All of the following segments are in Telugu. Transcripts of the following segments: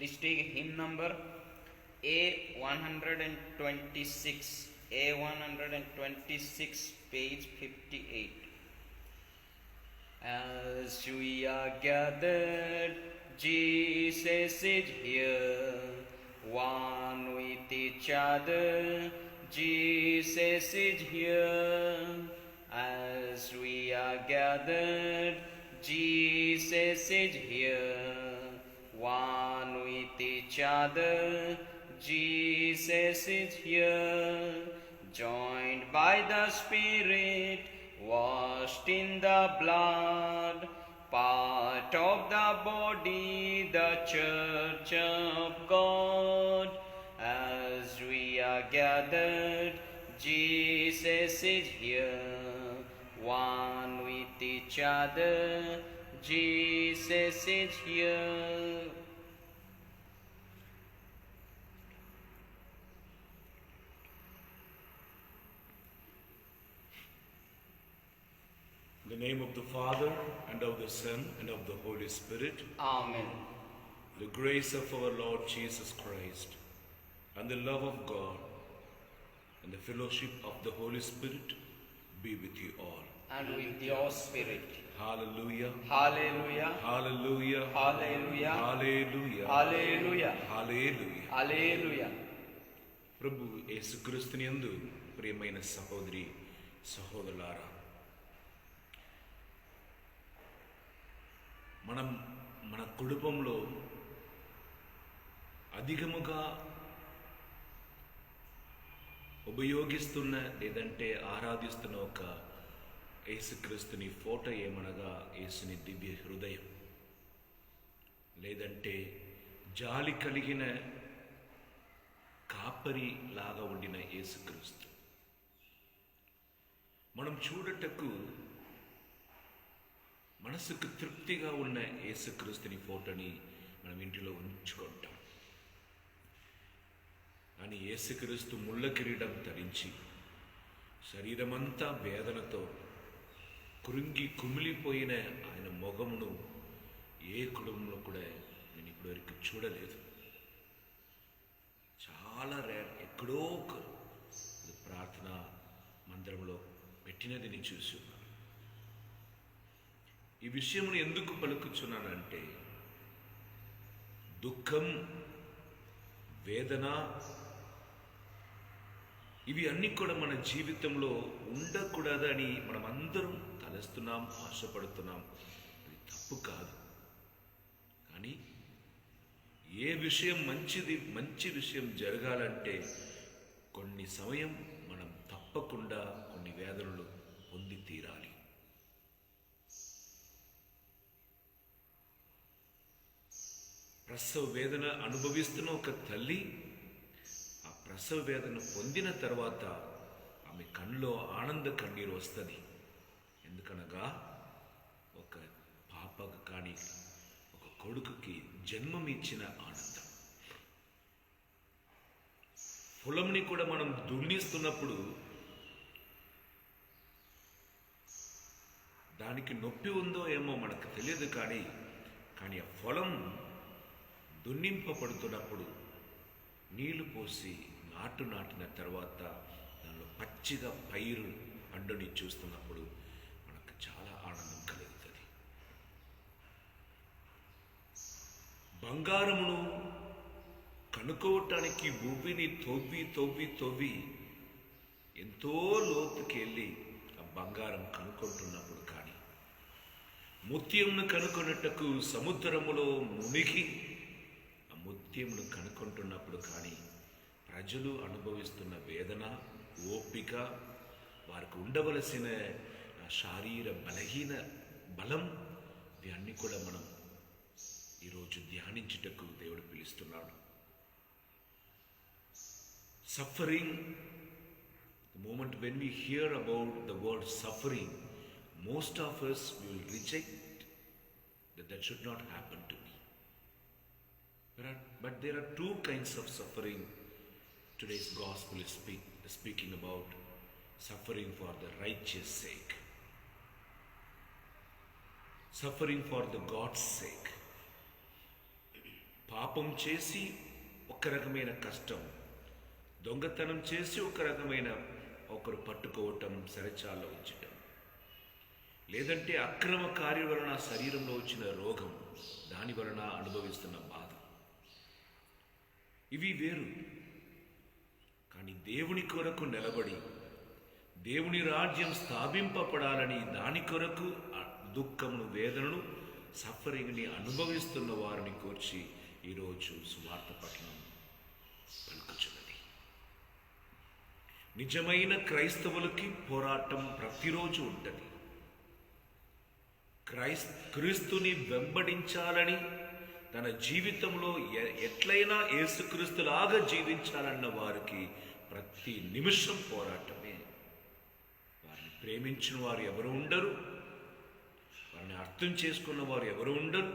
Please take hymn number A126, A126, page 58. As we are gathered, Jesus is here, one with each other, Jesus is here. As we are gathered, Jesus is here, one with each other, Jesus is here. Joined by the Spirit, washed in the blood, part of the body, the church of God. As we are gathered, Jesus is here, one with each other, Jesus is here. In the name of the Father, and of the Son, and of the Holy Spirit. Amen. The grace of our Lord Jesus Christ, and the love of God, and the fellowship of the Holy Spirit be with you all. And with your spirit. Hallelujah. Hallelujah. Hallelujah. Hallelujah. Hallelujah. Hallelujah. Hallelujah. Hallelujah. ప్రభు యేసుక్రీస్తుని యందు ప్రియమైన సహోదరి సహోదరులారా, మన కుటుంబంలో అధికముగా ఉపయోగిస్తున్న లేదంటే ఆరాధిస్తున్న ఒక యేసుక్రీస్తుని ఫోటో ఏమనగా యేసుని దివ్య హృదయం, లేదంటే జాలి కలిగిన కాపరి లాగా ఉండిన యేసుక్రీస్తు. మనం చూడటకు మనసుకు తృప్తిగా ఉన్న యేసుక్రీస్తుని ఫోటోని మనం ఇంటిలో ఉంచుకుంటాం. కానీ యేసుక్రీస్తు ముళ్ళ కిరీటం ధరించి శరీరమంతా వేదనతో కృంగి కుమిలిపోయిన ఆయన మొగమును ఏ కుటుంబంలో కూడా నేను ఇప్పటివరకు చూడలేదు. చాలా రేర్, ఎక్కడో ప్రార్థన మందిరంలో పెట్టినది నేను చూసి ఉన్నాను. ఈ విషయమును ఎందుకు పలుకుచున్నానంటే, దుఃఖం, వేదన, ఇవి అన్నీ కూడా మన జీవితంలో ఉండకూడదని మనం అందరం తలస్తున్నాం, ఆశపడుతున్నాం. ఇది తప్పు కాదు. కానీ ఏ విషయం మంచి విషయం జరగాలంటే కొన్ని సమయం మనం తప్పకుండా కొన్ని వేదనలు పొంది తీరాలి. ప్రసవ వేదన అనుభవిస్తున్న ఒక తల్లి ఆ ప్రసవ వేదన పొందిన తర్వాత ఆమె కళ్ళలో ఆనంద కన్నీరు వస్తుంది. ఎందుకనగా ఒక పాపకు కానీ ఒక కొడుకుకి జన్మమిచ్చిన ఆనందం. పొలంని కూడా మనం దున్నిస్తున్నప్పుడు దానికి నొప్పి ఉందో ఏమో మనకు తెలియదు, కానీ ఆ పొలం దున్నింపబడుతున్నప్పుడు నీళ్లు పోసి నాటిన తర్వాత దానిలో పచ్చిగా పైరు పండుని చూస్తున్నప్పుడు మనకు చాలా ఆనందం కలుగుతుంది. బంగారమును కనుక్కోవటానికి భూమిని తవ్వి ఎంతో లోతుకి వెళ్ళి ఆ బంగారం కనుక్కుంటున్నప్పుడు, కానీ ముత్యంను కనుకొనుటకు సముద్రములో మునిగి ఆ ముత్యమును కనుక్కుంటున్నప్పుడు, కానీ ప్రజలు అనుభవిస్తున్న వేదన, ఓపిక, వారికి ఉండవలసిన శారీర బలహీన బలం, ఇవన్నీ కూడా మనం ఈరోజు ధ్యానించుటకు దేవుడు పిలుస్తున్నాడు. Suffering, the moment when we hear about the word suffering, most of us will reject that should not happen to me. But there are two kinds of suffering. Today's gospel is speaking about suffering for the righteous sake, suffering for the God's sake. పాప పాపం చేసి ఒక రకమైన కష్టం, దొంగతనం చేసి ఒక రకమైన ఒకరు పట్టుకోవటం, సరచాల్లో ఉంచటం, లేదంటే అక్రమ కార్యం వలన శరీరంలో వచ్చిన రోగం, దాని వలన అనుభవిస్తున్న బాధ, ఇవి వేరు. కానీ దేవుని కొరకు నిలబడి దేవుని రాజ్యం స్థాపింపబడాలని దాని కొరకు దుఃఖమును, వేదనను, సఫరింగ్ని అనుభవిస్తున్న వారిని కూర్చి ఈరోజు సువార్త పట్టణం పలుకుచున్నది. నిజమైన క్రైస్తవులకి పోరాటం ప్రతిరోజు ఉంటుంది. క్రీస్తుని వెంబడించాలని, తన జీవితంలో ఎట్లయినా యేసుక్రీస్తులాగా జీవించాలన్న వారికి ప్రతి నిమిషం పోరాటమే. వారిని ప్రేమించిన వారు ఎవరు ఉండరు, వారిని అర్థం చేసుకున్న వారు ఎవరు ఉండరు.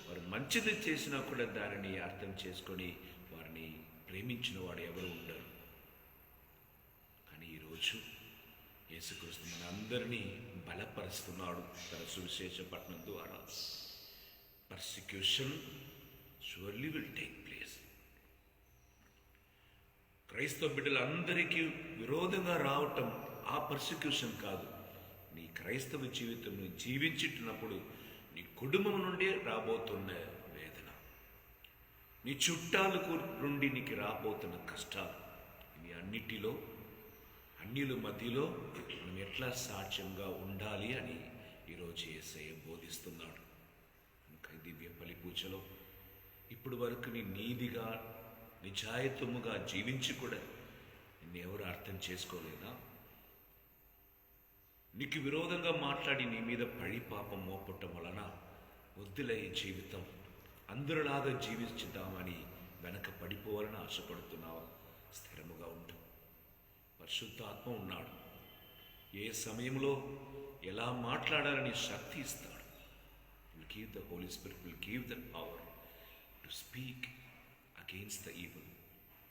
వారు మంచిది చేసినా కూడా దానిని అర్థం చేసుకొని వారిని ప్రేమించిన వాడు ఎవరు ఉండరు. కానీ ఈరోజు యేసుక్రీస్తు మన అందరినీ బలపరుస్తున్నాడు తన సువిశేష పట్టణం ద్వారా. Persecution surely will take place. క్రైస్తవ బిడ్డలందరికీ విరోధంగా రావటం ఆ పర్సిక్యూషన్ కాదు. నీ క్రైస్తవ జీవితం నువ్వు జీవించుతున్నప్పుడు నీ కుటుంబం నుండి రాబోతున్న వేదన, నీ చుట్టాలకు నుండి నీకు రాబోతున్న కష్టాలు, ఇవి అన్నిటిలో అన్యుల మధ్యలో మనం ఎట్లా సాక్ష్యంగా ఉండాలి అని ఈరోజు యేసయ్య బోధిస్తున్నాడు. ఇంకా దివ్య బలి పూజలో ఇప్పుడు వరకు నీ నీతిగా నిజాయితీముగా జీవించి కూడా నిన్నెవరు అర్థం చేసుకోలేదా? నీకు విరోధంగా మాట్లాడి నీ మీద పడి పాపం మోపటం వలన వద్దులే ఈ జీవితం, అందరిలాగా జీవించుదామని వెనక పడిపోవాలని ఆశపడుతున్నావా? స్థిరముగా ఉండు. పరిశుద్ధాత్మ ఉన్నాడు. ఏ సమయంలో ఎలా మాట్లాడాలని శక్తి ఇస్తాడు. Will give the holy spirit, will give the power to speak against the evil,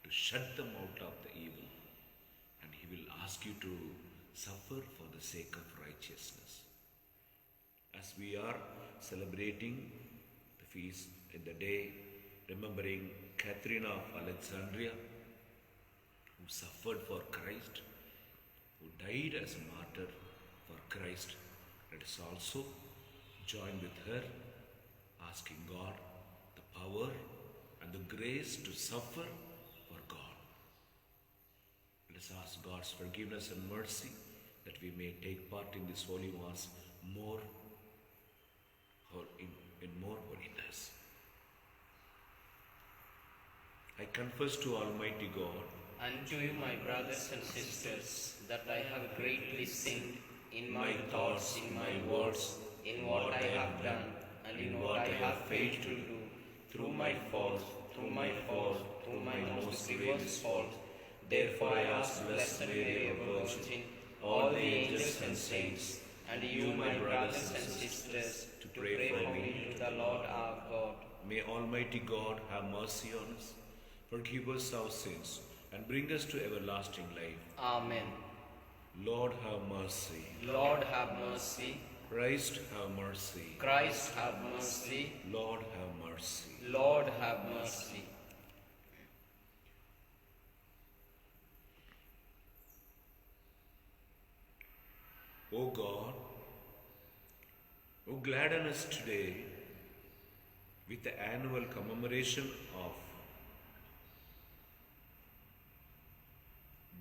to shut them out of the evil, and he will ask you to suffer for the sake of righteousness. As we are celebrating the feast in the day, remembering Catherine of Alexandria, who suffered for Christ, who died as a martyr for Christ, let us also join with her, asking God the power and the grace to suffer for God. Let us ask God's forgiveness and mercy that we may take part in this holy mass more or in more holiness. I confess to Almighty God and to you, my brothers and sisters, that I have greatly sinned in my thoughts, in my words, in what I have done, and in what I have failed to do, through my fault, through my most grievous fault. Therefore I ask Blessed Mary, ever Virgin, all the angels and saints, and you, my brothers and sisters, to pray for me to the Lord our God. May Almighty God have mercy on us, forgive us our sins, and bring us to everlasting life. Amen. Lord have mercy. Lord have mercy. Christ have mercy. Christ have mercy. Lord have mercy. Lord have mercy. O God, who gladden us today with the annual commemoration of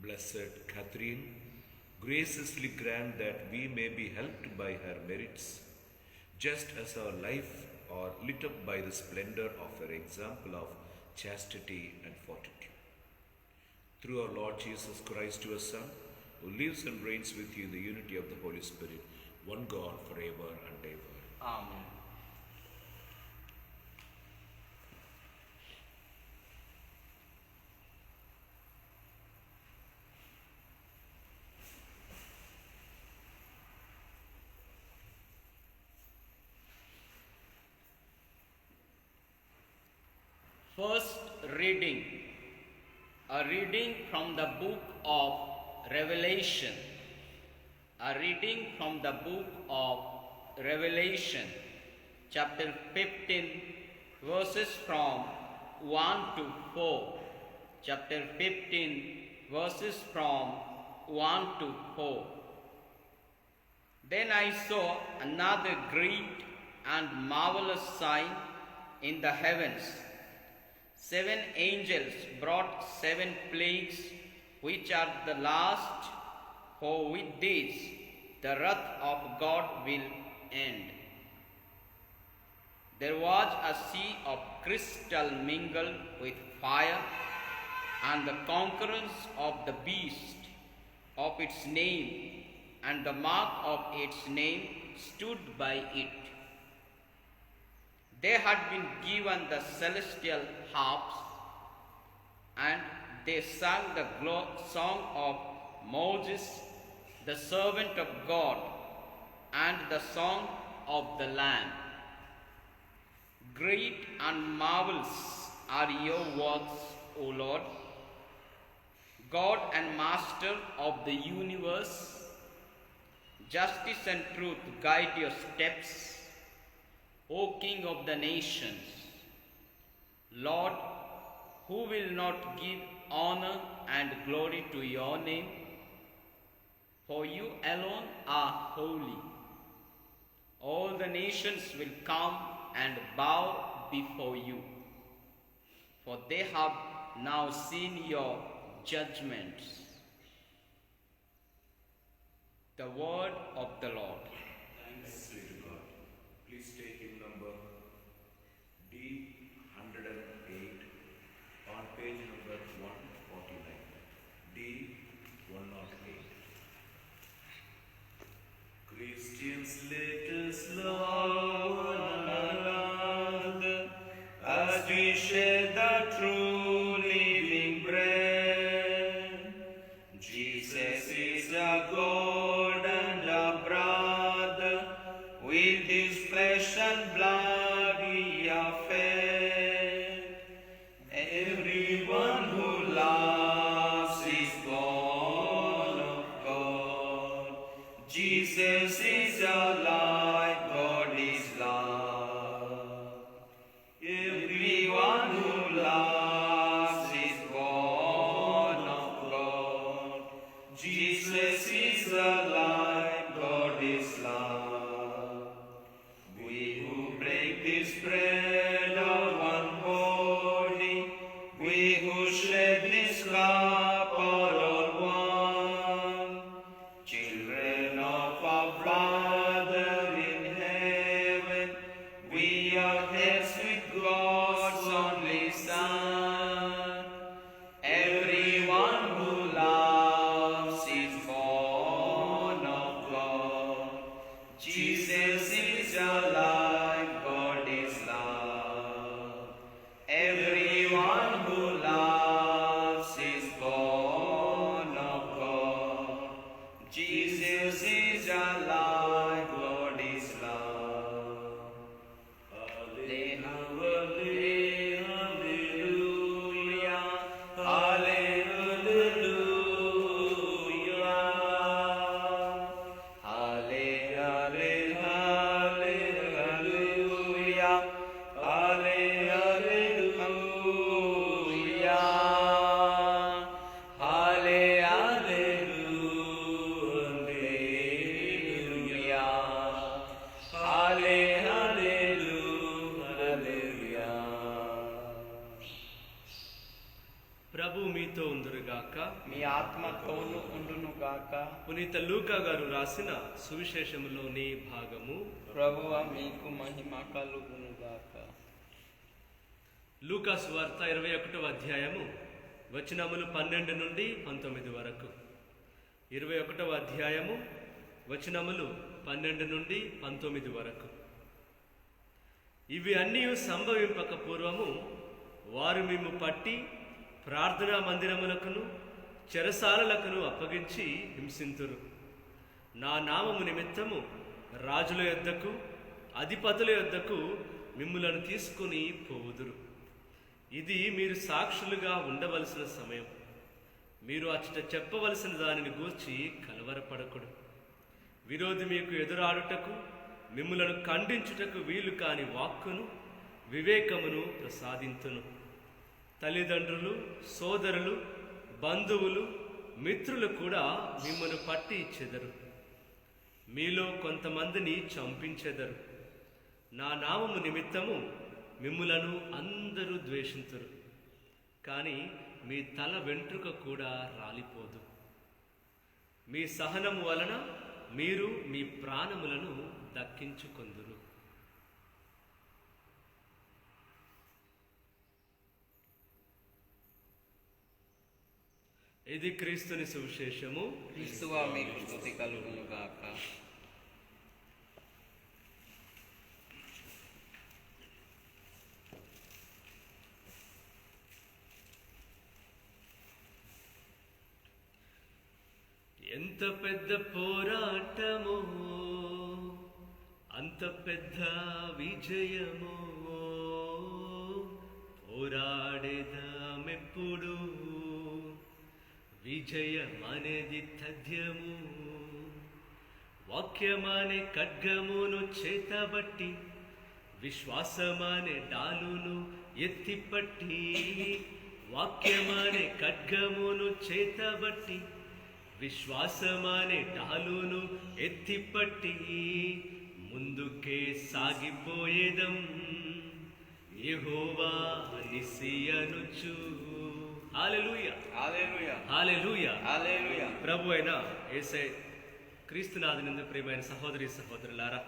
Blessed Catherine, graciously grant that we may be helped by her merits, just as our life are lit up by the splendor of her example of chastity and fortitude. Through our Lord Jesus Christ, your Son, who lives and reigns with you in the unity of the Holy Spirit, one God, forever and ever. Amen. First reading, a reading from the book of Revelation. A reading from the book of Revelation, chapter 15, verses from 1 to 4. Chapter 15, verses from 1 to 4. Then I saw another great and marvelous sign in the heavens. 7 angels brought 7 plagues, which are the last, for with these the wrath of God will end. There was a sea of crystal mingled with fire, and the conquerors of the beast of its name and the mark of its name stood by it. They had been given the celestial harps, and they sang the song of Moses, the servant of God, and the song of the Lamb. Great and marvelous are your works, O Lord, God and Master of the universe. Justice and truth guide your steps, O King of the nations. Lord, who will not give honor and glory to your name? For you alone are holy. All the nations will come and bow before you, for they have now seen your judgments. The word of the Lord. Thanks be to God. Please take hymn number D108 on page number 149. D108. Christians, let us love one another as we share the true living bread. Jesus is a God and a brother. With his flesh and blood we are fed. Everyone who loves is born of God. Jesus is alive, God is love. Everyone who loves is born of God. Jesus is alive, God is love. We who break this bread are one body. We who shed this cup are all one. Children of our Father in heaven, we are heirs with God's only Son. Everyone who loves is born of God. Jesus is alive, God is love. Everyone who loves is born of God. Jesus is alive, God is love. Hallelujah, hallelujah, hallelujah. ప్రభు మీతో ఉందురుగాక. మీ ఆత్మతోను ఉండునుగాక. పునీత లూకా గారు రాసిన సువిశేషములోని భాగము. ప్రభువ మీకు మహిమ కలుగునుగాక. లూకా సువార్త 21వ అధ్యాయము వచనములు 12 నుండి 19 వరకు. 21వ అధ్యాయము వచనములు 12 నుండి 19 వరకు. ఇవి అన్నీ సంభవింపక పూర్వము వారు మిమ్ము పట్టి ప్రార్థనా మందిరములకును చెరసాలలకును అప్పగించి హింసింతురు. నా నామము నిమిత్తము రాజుల యొద్దకు అధిపతుల యొద్దకు మిమ్ములను తీసుకుని పోవుదురు. ఇది మీరు సాక్షులుగా ఉండవలసిన సమయం. మీరు అచ్చట చెప్పవలసిన దానిని గూర్చి కలవరపడకుడు. విరోధి మీకు ఎదురాడుటకు మిమ్ములను ఖండించుటకు వీలు కాని వాక్కును వివేకమును ప్రసాదింతును. తల్లిదండ్రులు, సోదరులు, బంధువులు, మిత్రులు కూడా మిమ్మల్ని పట్టి ఇచ్చెదరు. మీలో కొంతమందిని చంపించెదరు. నా నామము నిమిత్తము మిమ్ములను అందరూ ద్వేషింతురు. కానీ మీ తల వెంట్రుక కూడా రాలిపోదు. మీ సహనము వలన మీరు మీ ప్రాణములను దక్కించుకొందురు. ఇది క్రీస్తుని సువిశేషము. క్రీస్తువా మీకు స్తుతి కలుగును గాక. ఎంత పెద్ద పోరాటమో అంత పెద్ద విజయమో, పోరాడేదామెప్పుడు విజయమనేది తథ్యము. వాక్యమనే ఖడ్గమును చేతబట్టి, విశ్వాసమనే డాలును ఎత్తిపట్టి. వాక్యమనే ఖడ్గమును చేతబట్టి, విశ్వాసమనే డాలును ఎత్తిపట్టి, ముందుకే సాగిపోయేదం యెహోవా నిస్సి అనుచు. హల్లెలూయా, హల్లెలూయా, హల్లెలూయా, హల్లెలూయా. ప్రభు అయిన యేసయ్య క్రీస్తునాథునందు ప్రియమైన సహోదరి సహోదరులారా,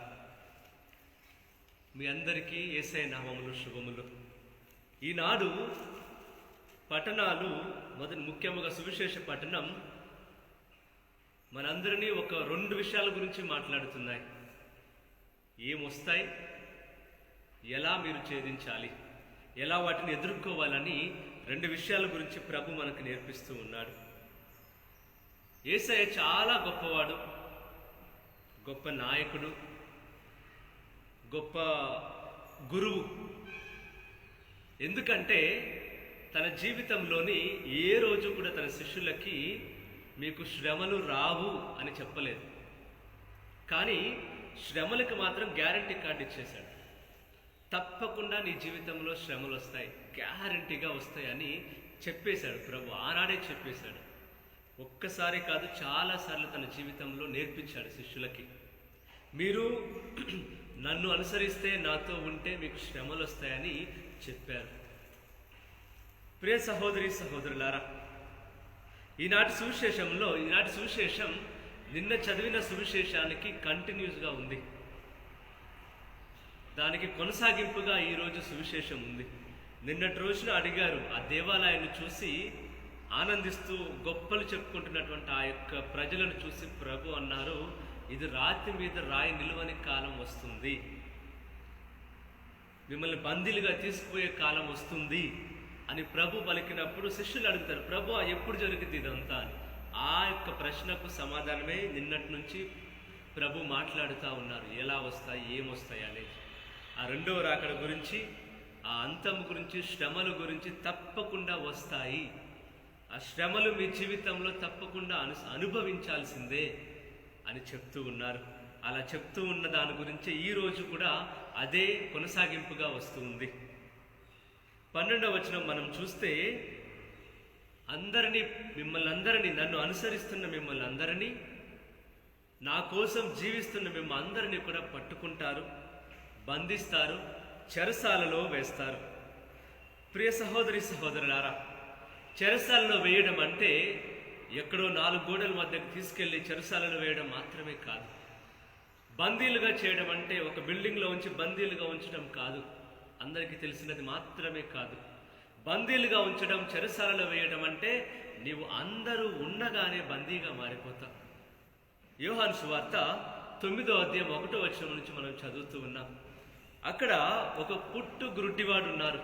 మీ అందరికీ యేసయ్య నామములు శుభములు. ఈనాడు పట్టణాలు ముఖ్యముగా సువిశేష పట్టణం మనందరినీ ఒక 2 విషయాల గురించి మాట్లాడుతున్నాయి. ఏమొస్తాయి, ఎలా మీరు ఛేదించాలి, ఎలా వాటిని ఎదుర్కోవాలని 2 విషయాల గురించి ప్రభు మనకు నేర్పిస్తూ ఉన్నాడు. యేసయ్య చాలా గొప్పవాడు, గొప్ప నాయకుడు, గొప్ప గురువు. ఎందుకంటే తన జీవితంలోని ఏ రోజు కూడా తన శిష్యులకి మీకు శ్రమలు రావు అని చెప్పలేదు. కానీ శ్రమలకు మాత్రం గ్యారంటీ కార్డు ఇచ్చేశాడు. తప్పకుండా నీ జీవితంలో శ్రమలు వస్తాయి, గ్యారంటీగా వస్తాయని చెప్పేశాడు ప్రభు. ఆనాడే చెప్పేశాడు. ఒక్కసారి కాదు, చాలాసార్లు తన జీవితంలో నేర్పించాడు శిష్యులకి. మీరు నన్ను అనుసరిస్తే, నాతో ఉంటే మీకు శ్రమలు వస్తాయని చెప్పారు. ప్రియ సహోదరి సహోదరులారా, ఈనాటి సువిశేషం నిన్న చదివిన సువిశేషానికి కంటిన్యూస్గా ఉంది. దానికి కొనసాగింపుగా ఈరోజు సువిశేషం ఉంది. నిన్నటి రోజున అడిగారు, ఆ దేవాలయాన్ని చూసి ఆనందిస్తూ గొప్పలు చెప్పుకుంటున్నటువంటి ఆ యొక్క ప్రజలను చూసి ప్రభు అన్నారు, ఇది రాతి మీద రాయి నిలువని కాలం వస్తుంది, మిమ్మల్ని బందీలుగా తీసుకుపోయే కాలం వస్తుంది అని ప్రభు పలికినప్పుడు శిష్యులు అడుగుతారు, ప్రభు ఎప్పుడు జరుగుతుంది ఇదంతా అని. ఆ యొక్క ప్రశ్నకు సమాధానమే నిన్నటి నుంచి ప్రభు మాట్లాడుతూ ఉన్నారు. ఎలా వస్తాయి, ఏమొస్తాయి అనేది. ఆ 2వ రాకడ గురించి, ఆ అంతం గురించి, శ్రమల గురించి తప్పకుండా వస్తాయి. ఆ శ్రమలు మీ జీవితంలో తప్పకుండా అనుభవించాల్సిందే అని చెప్తూ ఉన్నారు. అలా చెప్తూ ఉన్న దాని గురించి ఈరోజు కూడా అదే కొనసాగింపుగా వస్తుంది. 12వ వచనం మనం చూస్తే, మిమ్మల్ని అందరినీ, నన్ను అనుసరిస్తున్న మిమ్మల్ని అందరినీ, నా కోసం జీవిస్తున్న మిమ్మల్ని అందరినీ కూడా పట్టుకుంటారు, బంధిస్తారు, చెరసాలలో వేస్తారు. ప్రియ సహోదరి సహోదరులారా, చెరసాలలో వేయడం అంటే ఎక్కడో 4 గోడల మధ్యకు తీసుకెళ్లి చెరసాలలో వేయడం మాత్రమే కాదు. బందీలుగా చేయడం అంటే ఒక బిల్డింగ్లో ఉంచి బందీలుగా ఉంచడం కాదు, అందరికీ తెలిసినది మాత్రమే కాదు. బందీలుగా ఉంచడం, చెరసాలలో వేయడం అంటే నీవు అందరూ ఉండగానే బందీగా మారిపోతావు. యోహాను సువార్త 9వ అధ్యాయం 1వ వచనం నుంచి మనం చదువుతూ ఉన్నాం. అక్కడ ఒక గుడ్డివాడు ఉన్నారు.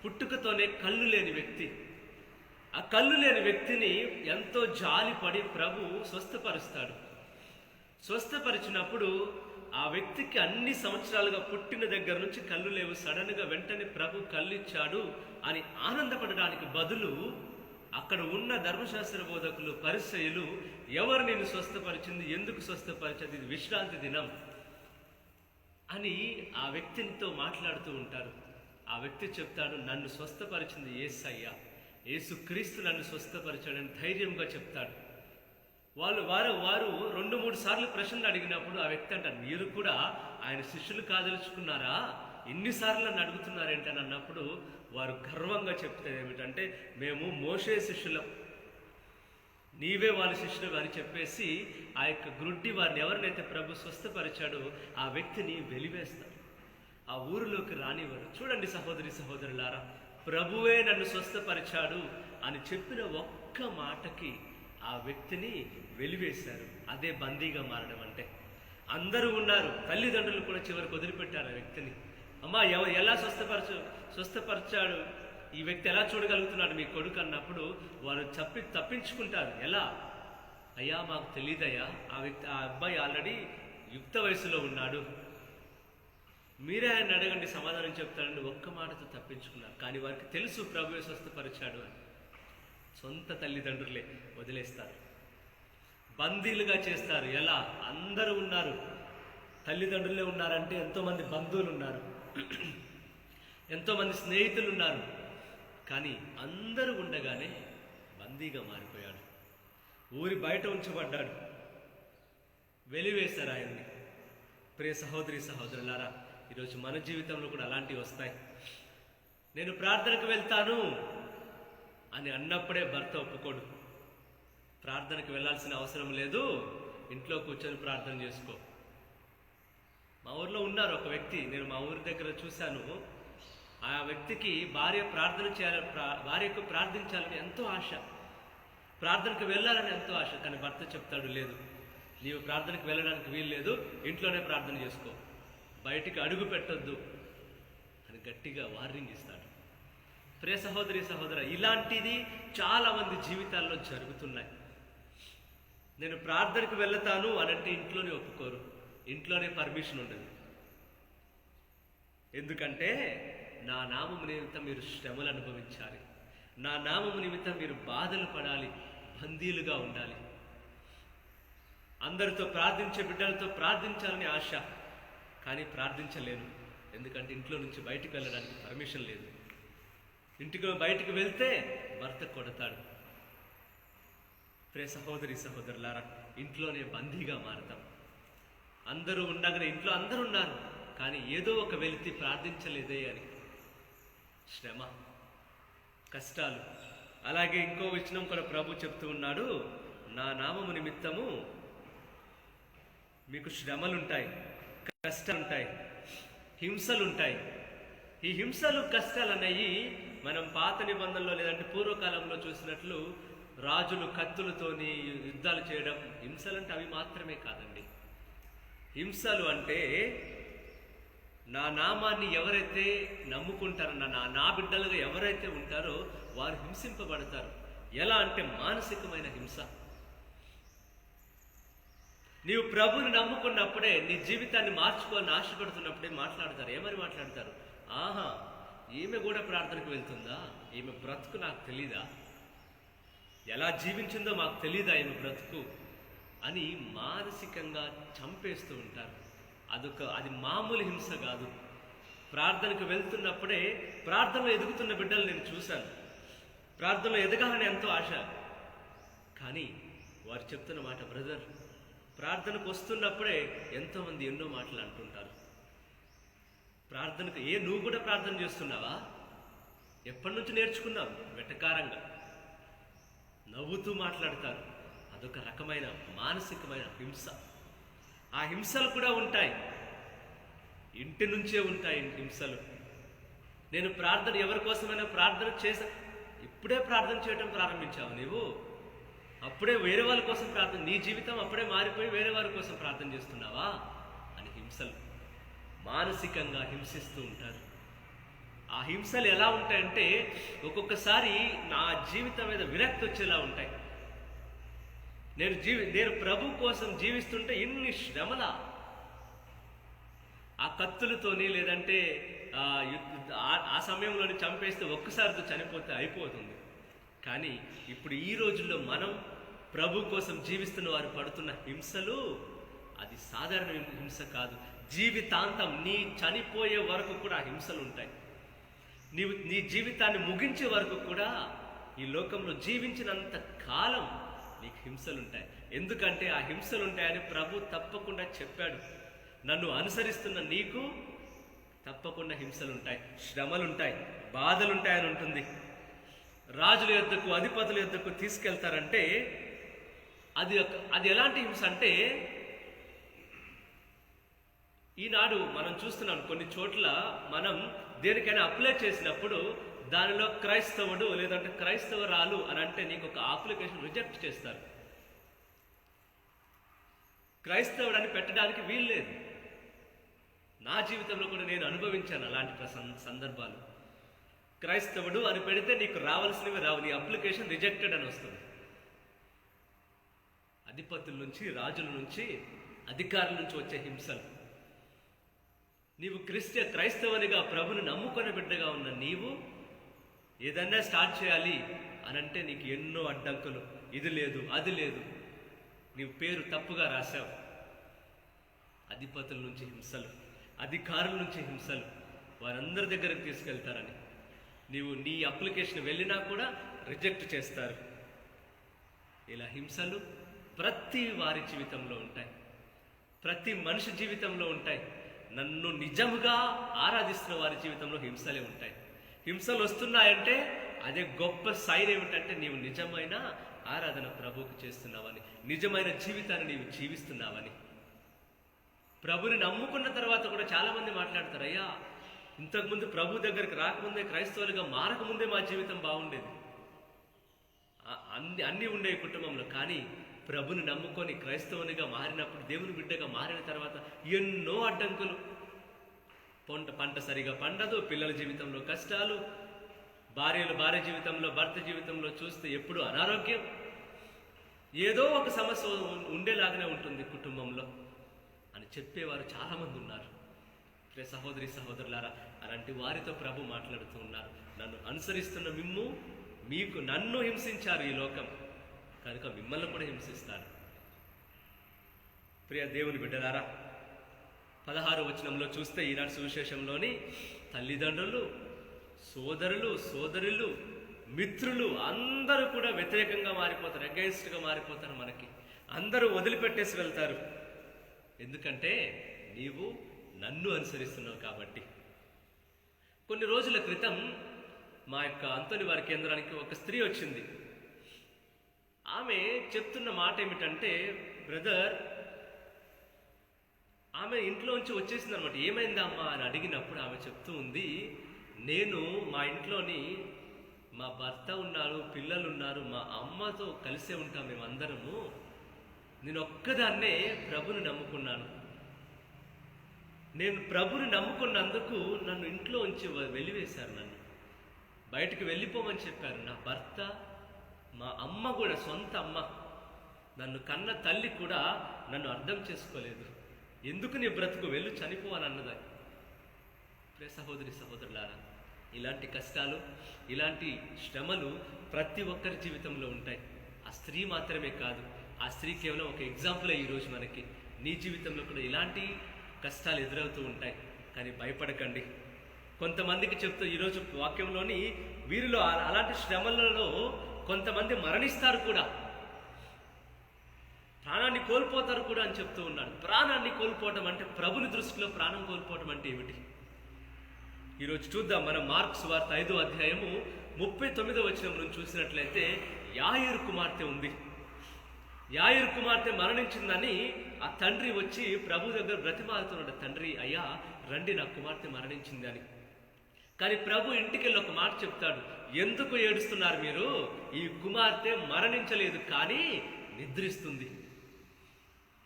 పుట్టుకతోనే కళ్ళు లేని వ్యక్తి. ఆ కళ్ళు లేని వ్యక్తిని ఎంతో జాలిపడి ప్రభు స్వస్థపరుస్తాడు. స్వస్థపరిచినప్పుడు ఆ వ్యక్తికి అన్ని సంవత్సరాలుగా పుట్టిన దగ్గర నుంచి కళ్ళు లేవు, సడన్గా వెంటనే ప్రభు కళ్ళు ఇచ్చాడు అని ఆనందపడడానికి బదులు అక్కడ ఉన్న ధర్మశాస్త్ర బోధకులు, పరిసయ్యులు, ఎవరు నిన్ను స్వస్థపరిచింది, ఎందుకు స్వస్థపరిచింది, ఇది విశ్రాంతి దినం అని ఆ వ్యక్తితో మాట్లాడుతూ ఉంటారు. ఆ వ్యక్తి చెప్తాడు, నన్ను స్వస్థపరిచింది యేసయ్య, యేసుక్రీస్తు నన్ను స్వస్థపరిచాడని ధైర్యంగా చెప్తాడు. వారు 2-3 సార్లు ప్రశ్నలు అడిగినప్పుడు ఆ వ్యక్తి అంటారు, మీరు కూడా ఆయన శిష్యులు కాదలుచుకున్నారా, ఎన్నిసార్లు నన్ను అడుగుతున్నారేంటని అన్నప్పుడు వారు గర్వంగా చెప్తారు ఏమిటంటే, మేము మోషే శిష్యులం, నీవే వాళ్ళ శిష్యులు అని చెప్పేసి ఆ యొక్క గ్రుడ్డి వారిని ఎవరినైతే ప్రభు స్వస్థపరిచాడో ఆ వ్యక్తిని వెలివేస్తారు, ఆ ఊరిలోకి రానివ్వరు. చూడండి సహోదరి సహోదరులారా, ప్రభువే నన్ను స్వస్థపరిచాడు అని చెప్పిన ఒక్క మాటకి ఆ వ్యక్తిని వెలివేశారు. అదే బందీగా మారడం అంటే. అందరూ ఉన్నారు, తల్లిదండ్రులు కూడా చివరికి వదిలిపెట్టారు ఆ వ్యక్తిని. అమ్మా ఎలా స్వస్థపరిచాడు ఈ వ్యక్తి, ఎలా చూడగలుగుతున్నాడు మీ కొడుకు అన్నప్పుడు వారు తప్పించుకుంటారు. ఎలా? అయ్యా మాకు తెలియదయ్యా, ఆ అబ్బాయి ఆల్రెడీ యుక్త వయసులో ఉన్నాడు, మీరే ఆయన అడగండి సమాధానం చెప్తాడని ఒక్క మాటతో తప్పించుకున్నారు. కానీ వారికి తెలుసు ప్రభువే స్వస్థపరిచాడు అని. సొంత తల్లిదండ్రులే వదిలేస్తారు, బందీలుగా చేస్తారు. ఎలా? అందరూ ఉన్నారు, తల్లిదండ్రులే ఉన్నారంటే ఎంతోమంది బంధువులు ఉన్నారు, ఎంతోమంది స్నేహితులు ఉన్నారు, కానీ అందరూ ఉండగానే బందీగా మారిపోయాడు, ఊరి బయట ఉంచబడ్డాడు, వెలివేశారు ఆయన్ని. ప్రియ సహోదరి సహోదరులారా, ఈరోజు మన జీవితంలో కూడా అలాంటివి వస్తాయి. నేను ప్రార్థనకు వెళ్తాను అని అన్నప్పుడే భర్త ఒప్పుకోడు. ప్రార్థనకు వెళ్ళాల్సిన అవసరం లేదు, ఇంట్లో కూర్చొని ప్రార్థన చేసుకో. మా ఊర్లో ఉన్నారు ఒక వ్యక్తి, నేను మా ఊరి దగ్గర చూశాను. ఆ వ్యక్తికి భార్యకు ప్రార్థించాలని ఎంతో ఆశ, ప్రార్థనకు వెళ్ళాలని ఎంతో ఆశ. కానీ భర్త చెప్తాడు, లేదు, నీవు ప్రార్థనకు వెళ్ళడానికి వీలు లేదు, ఇంట్లోనే ప్రార్థన చేసుకో, బయటికి అడుగు పెట్టొద్దు అని గట్టిగా వార్నింగ్ ఇస్తాడు. ప్రియ సహోదరి సహోదర, ఇలాంటిది చాలా మంది జీవితాల్లో జరుగుతున్నాయి. నేను ప్రార్థనకు వెళ్తాను అనంటే ఇంట్లోనే ఒప్పుకోరు, ఇంట్లోనే పర్మిషన్ ఉండదు. ఎందుకంటే నా నామము నిమిత్తం మీరు శ్రమలు అనుభవించాలి, నా నామము నిమిత్తం మీరు బాధలు పడాలి, బందీలుగా ఉండాలి. అందరితో ప్రార్థించే బిడ్డలతో ప్రార్థించాలని ఆశ, కానీ ప్రార్థించలేను, ఎందుకంటే ఇంట్లో నుంచి బయటికి వెళ్ళడానికి పర్మిషన్ లేదు. ఇంటికి బయటికి వెళ్తే భర్త కొడతాడు. ప్రియ సహోదరి సహోదరులారా, ఇంట్లోనే బందీగా మారతాం. అందరూ ఉండగానే ఇంట్లో అందరూ ఉన్నారు, కానీ ఏదో ఒక వెలితి ప్రార్థించలేదే అని శ్రమ, కష్టాలు. అలాగే ఇంకో వచనం కూడా ప్రభు చెప్తూ ఉన్నాడు, నా నామము నిమిత్తము మీకు శ్రమలుంటాయి, కష్టాలుంటాయి, హింసలుంటాయి. ఈ హింసలు కష్టాలు అనేవి మనం పాత నిబంధనలో లేదంటే పూర్వకాలంలో చూసినట్లు రాజులు కత్తులతోని యుద్ధాలు చేయడం హింసలంటే అవి మాత్రమే కాదండి. హింసలు అంటే నా నామాన్ని ఎవరైతే నమ్ముకుంటారో, నా బిడ్డలుగా ఎవరైతే ఉంటారో వారు హింసింపబడతారు. ఎలా అంటే మానసికమైన హింస. నీవు ప్రభుని నమ్ముకున్నప్పుడే, నీ జీవితాన్ని మార్చుకోవాలని ఆశపడుతున్నప్పుడే మాట్లాడతారు. ఏమని మాట్లాడతారు? ఆహా, ఈమె కూడా ప్రార్థనకు వెళ్తుందా, ఈమె బ్రతుకు నాకు తెలీదా, ఎలా జీవించిందో మాకు తెలీదా ఈమె బ్రతుకు అని మానసికంగా చంపేస్తూ ఉంటారు. అది మామూలు హింస కాదు. ప్రార్థనకు వెళ్తున్నప్పుడే, ప్రార్థనలో ఎదుగుతున్న బిడ్డలు నేను చూశాను, ప్రార్థనలో ఎదగాలని ఎంతో ఆశ, కానీ వారు చెప్తున్న మాట, బ్రదర్, ప్రార్థనకు వస్తున్నప్పుడే ఎంతోమంది ఎన్నో మాటలు అంటుంటారు. ప్రార్థనకు నువ్వు కూడా ప్రార్థన చేస్తున్నావా, ఎప్పటి నుంచి నేర్చుకున్నావు, వెటకారంగా నవ్వుతూ మాట్లాడతారు. అదొక రకమైన మానసికమైన హింస. ఆ హింసలు కూడా ఉంటాయి, ఇంటి నుంచే ఉంటాయి హింసలు. నేను ప్రార్థన ఎవరి కోసమైనా ప్రార్థన చేసా, ఇప్పుడే ప్రార్థన చేయడం ప్రారంభించావు నీవు, అప్పుడే వేరే వాళ్ళ కోసం ప్రార్థన, నీ జీవితం అప్పుడే మారిపోయి వేరే వారి కోసం ప్రార్థన చేస్తున్నావా అని హింసలు మానసికంగా హింసిస్తూ ఉంటారు. ఆ హింసలు ఎలా ఉంటాయంటే ఒక్కొక్కసారి నా జీవితం మీద విరక్తి వచ్చేలా ఉంటాయి. నేను ప్రభు కోసం జీవిస్తుంటే ఇన్ని శ్రమల, ఆ కత్తులతోని లేదంటే ఆ సమయంలోని చంపేస్తే ఒక్కసారితో చనిపోతే అయిపోతుంది. కానీ ఇప్పుడు ఈ రోజుల్లో మనం ప్రభు కోసం జీవిస్తున్న వారు పడుతున్న హింసలు అది సాధారణ హింస కాదు. జీవితాంతం నీ చనిపోయే వరకు కూడా హింసలు ఉంటాయి. నీవు నీ జీవితాన్ని ముగించే వరకు కూడా ఈ లోకంలో జీవించినంత కాలం నీకు హింసలుంటాయి. ఎందుకంటే ఆ హింసలుంటాయని ప్రభు తప్పకుండా చెప్పాడు. నన్ను అనుసరిస్తున్న నీకు తప్పకుండా హింసలుంటాయి, శ్రమలుంటాయి, బాధలుంటాయని ఉంటుంది. రాజుల యొద్దకు, అధిపతుల యొద్దకు తీసుకెళ్తారంటే అది ఎలాంటి హింస అంటే, ఈనాడు మనం చూస్తున్నాం కొన్ని చోట్ల మనం దేనికైనా అప్లై చేసినప్పుడు దానిలో క్రైస్తవుడు లేదంటే క్రైస్తవరాలు అని అంటే నీకు ఒక అప్లికేషన్ రిజెక్ట్ చేస్తారు. క్రైస్తవుడు అని పెట్టడానికి వీల్లేదు. నా జీవితంలో కూడా నేను అనుభవించాను అలాంటి సందర్భాలు. క్రైస్తవుడు అని పెడితే నీకు రావాల్సినవి రావు, నీ అప్లికేషన్ రిజెక్టెడ్ అని వస్తుంది. అధిపతుల నుంచి, రాజుల నుంచి, అధికారుల నుంచి వచ్చే హింసలు. నీవు క్రైస్తవునిగా ప్రభుని నమ్ముకొని బిడ్డగా ఉన్న నీవు ఏదన్నా స్టార్ట్ చేయాలి అనంటే నీకు ఎన్నో అడ్డంకులు. ఇది లేదు, అది లేదు, నీవు పేరు తప్పుగా రాశావు. అధిపతుల నుంచి హింసలు, అధికారుల నుంచి హింసలు, వారందరి దగ్గరకు తీసుకెళ్తారని నీవు నీ అప్లికేషన్ వెళ్ళినా కూడా రిజెక్ట్ చేస్తారు. ఇలా హింసలు ప్రతి వారి జీవితంలో ఉంటాయి, ప్రతి మనిషి జీవితంలో ఉంటాయి. నన్ను నిజముగా ఆరాధిస్తున్న వారి జీవితంలో హింసలే ఉంటాయి. హింసలు వస్తున్నాయంటే అదే గొప్ప సైన్ ఏమిటంటే నీవు నిజమైన ఆరాధన ప్రభువుకు చేస్తున్నావని, నిజమైన జీవితాన్ని నీవు జీవిస్తున్నావని. ప్రభుని నమ్ముకున్న తర్వాత కూడా చాలామంది మాట్లాడతారు, అయ్యా ఇంతకుముందు ప్రభు దగ్గరికి రాకముందే, క్రైస్తవులుగా మారకముందే మా జీవితం బాగుండేది, అన్నీ ఉండేవి కుటుంబంలో. కానీ ప్రభుని నమ్ముకొని క్రైస్తవునిగా మారినప్పుడు, దేవుని బిడ్డగా మారిన తర్వాత ఎన్నో అడ్డంకులు. పంట సరిగా పండదు, పిల్లల జీవితంలో కష్టాలు, భార్య జీవితంలో, భర్త జీవితంలో చూస్తే ఎప్పుడు అనారోగ్యం, ఏదో ఒక సమస్య ఉండేలాగానే ఉంటుంది కుటుంబంలో అని చెప్పేవారు చాలామంది ఉన్నారు. సహోదరి సహోదరులారా, అలాంటి వారితో ప్రభు మాట్లాడుతూ ఉన్నారు. నన్ను అనుసరిస్తున్న మీకు నన్ను హింసించారు ఈ లోకం, కనుక మిమ్మల్ని కూడా హింసిస్తాడు. ప్రియ దేవుని బిడ్డలారా, 16వ వచనంలో చూస్తే ఈనాడు సువిశేషంలోని తల్లిదండ్రులు, సోదరులు, సోదరులు, మిత్రులు అందరూ కూడా వ్యతిరేకంగా మారిపోతారు, అగైన్స్ట్గా మారిపోతారు. మనకి అందరూ వదిలిపెట్టేసి వెళ్తారు. ఎందుకంటే నీవు నన్ను అనుసరిస్తున్నావు కాబట్టి. కొన్ని రోజుల క్రితం మా యొక్క అంతోని వారి కేంద్రానికి ఒక స్త్రీ వచ్చింది. ఆమె చెప్తున్న మాట ఏమిటంటే, బ్రదర్, ఆమె ఇంట్లోంచి వచ్చేసింది అనమాట. ఏమైందమ్మా అని అడిగినప్పుడు ఆమె చెప్తూ ఉంది, నేను మా ఇంట్లోని మా భర్త ఉన్నారు, పిల్లలు ఉన్నారు, మా అమ్మతో కలిసే ఉంటాం మేమందరము. నేను ఒక్కదాన్నే ప్రభుని నమ్ముకున్నాను. నేను ప్రభుని నమ్ముకున్నందుకు నన్ను ఇంట్లో ఉంచి వెలివేశారు, నన్ను బయటకు వెళ్ళిపోమని చెప్పారు. నా భర్త, మా అమ్మ కూడా, సొంత అమ్మ, నన్ను కన్న తల్లి కూడా నన్ను అర్థం చేసుకోలేదు. ఎందుకు నీ బ్రతుకు, వెళ్ళు చనిపోవాలన్నది. సహోదరి సహోదరులారా, ఇలాంటి కష్టాలు, ఇలాంటి శ్రమలు ప్రతి ఒక్కరి జీవితంలో ఉంటాయి. ఆ స్త్రీ మాత్రమే కాదు, ఆ స్త్రీ కేవలం ఒక ఎగ్జాంపులే. ఈరోజు మనకి నీ జీవితంలో కూడా ఇలాంటి కష్టాలు ఎదురవుతూ ఉంటాయి. కానీ భయపడకండి. కొంతమందికి చెప్తూ ఈరోజు వాక్యంలోని వీరిలో అలాంటి శ్రమలలో కొంతమంది మరణిస్తారు కూడా, ప్రాణాన్ని కోల్పోతారు కూడా అని చెప్తూ ఉన్నాడు. ప్రాణాన్ని కోల్పోవటం అంటే, ప్రభుని దృష్టిలో ప్రాణం కోల్పోవటం అంటే ఏమిటి? ఈరోజు చూద్దాం. మనం మార్కు సువార్త 5వ అధ్యాయము 39వ వచనం నుంచి చూసినట్లయితే, యాయిరు కుమార్తె ఉంది. యాయిరు కుమార్తె మరణించిందని ఆ తండ్రి వచ్చి ప్రభు దగ్గర బ్రతిమాలుతున్నాడు. తండ్రి, అయ్యా రండి, నా కుమార్తె మరణించింది అని. కానీ ప్రభు ఇంటికెళ్ళి ఒక మాట చెప్తాడు, ఎందుకు ఏడుస్తున్నారు మీరు? ఈ కుమార్తె మరణించలేదు, కానీ నిద్రిస్తుంది.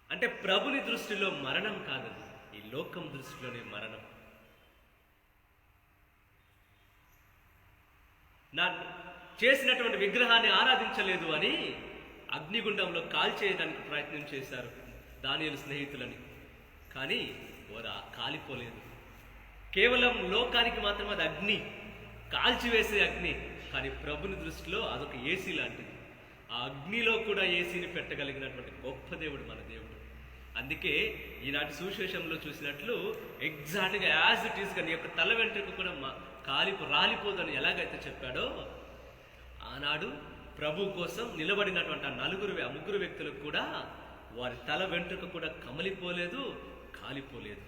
అంటే ప్రభుని దృష్టిలో మరణం కాదు, ఈ లోకం దృష్టిలోనే మరణం. నా చేసినటువంటి విగ్రహాన్ని ఆరాధించలేదు అని అగ్నిగుండంలో కాల్చేయడానికి ప్రయత్నం చేశారు దానియేలు స్నేహితులని. కానీ వారు కాలిపోలేదు. కేవలం లోకానికి మాత్రం అది అగ్ని, కాల్చివేసే అగ్ని. కానీ ప్రభుని దృష్టిలో అదొక ఏసీ లాంటిది. ఆ అగ్నిలో కూడా ఏసీని పెట్టగలిగినటువంటి గొప్ప దేవుడు మన దేవుడు. అందుకే ఈనాటి సువిశేషంలో చూసినట్లు ఎగ్జాక్ట్గా యాజ్ ఇట్ ఈస్గా నీ యొక్క తల వెంట్రుక కూడా రాలిపోదని ఎలాగైతే చెప్పాడో, ఆనాడు ప్రభు కోసం నిలబడినటువంటి ఆ ముగ్గురు వ్యక్తులకు కూడా వారి తల వెంట్రుక కూడా కమలిపోలేదు, కాలిపోలేదు.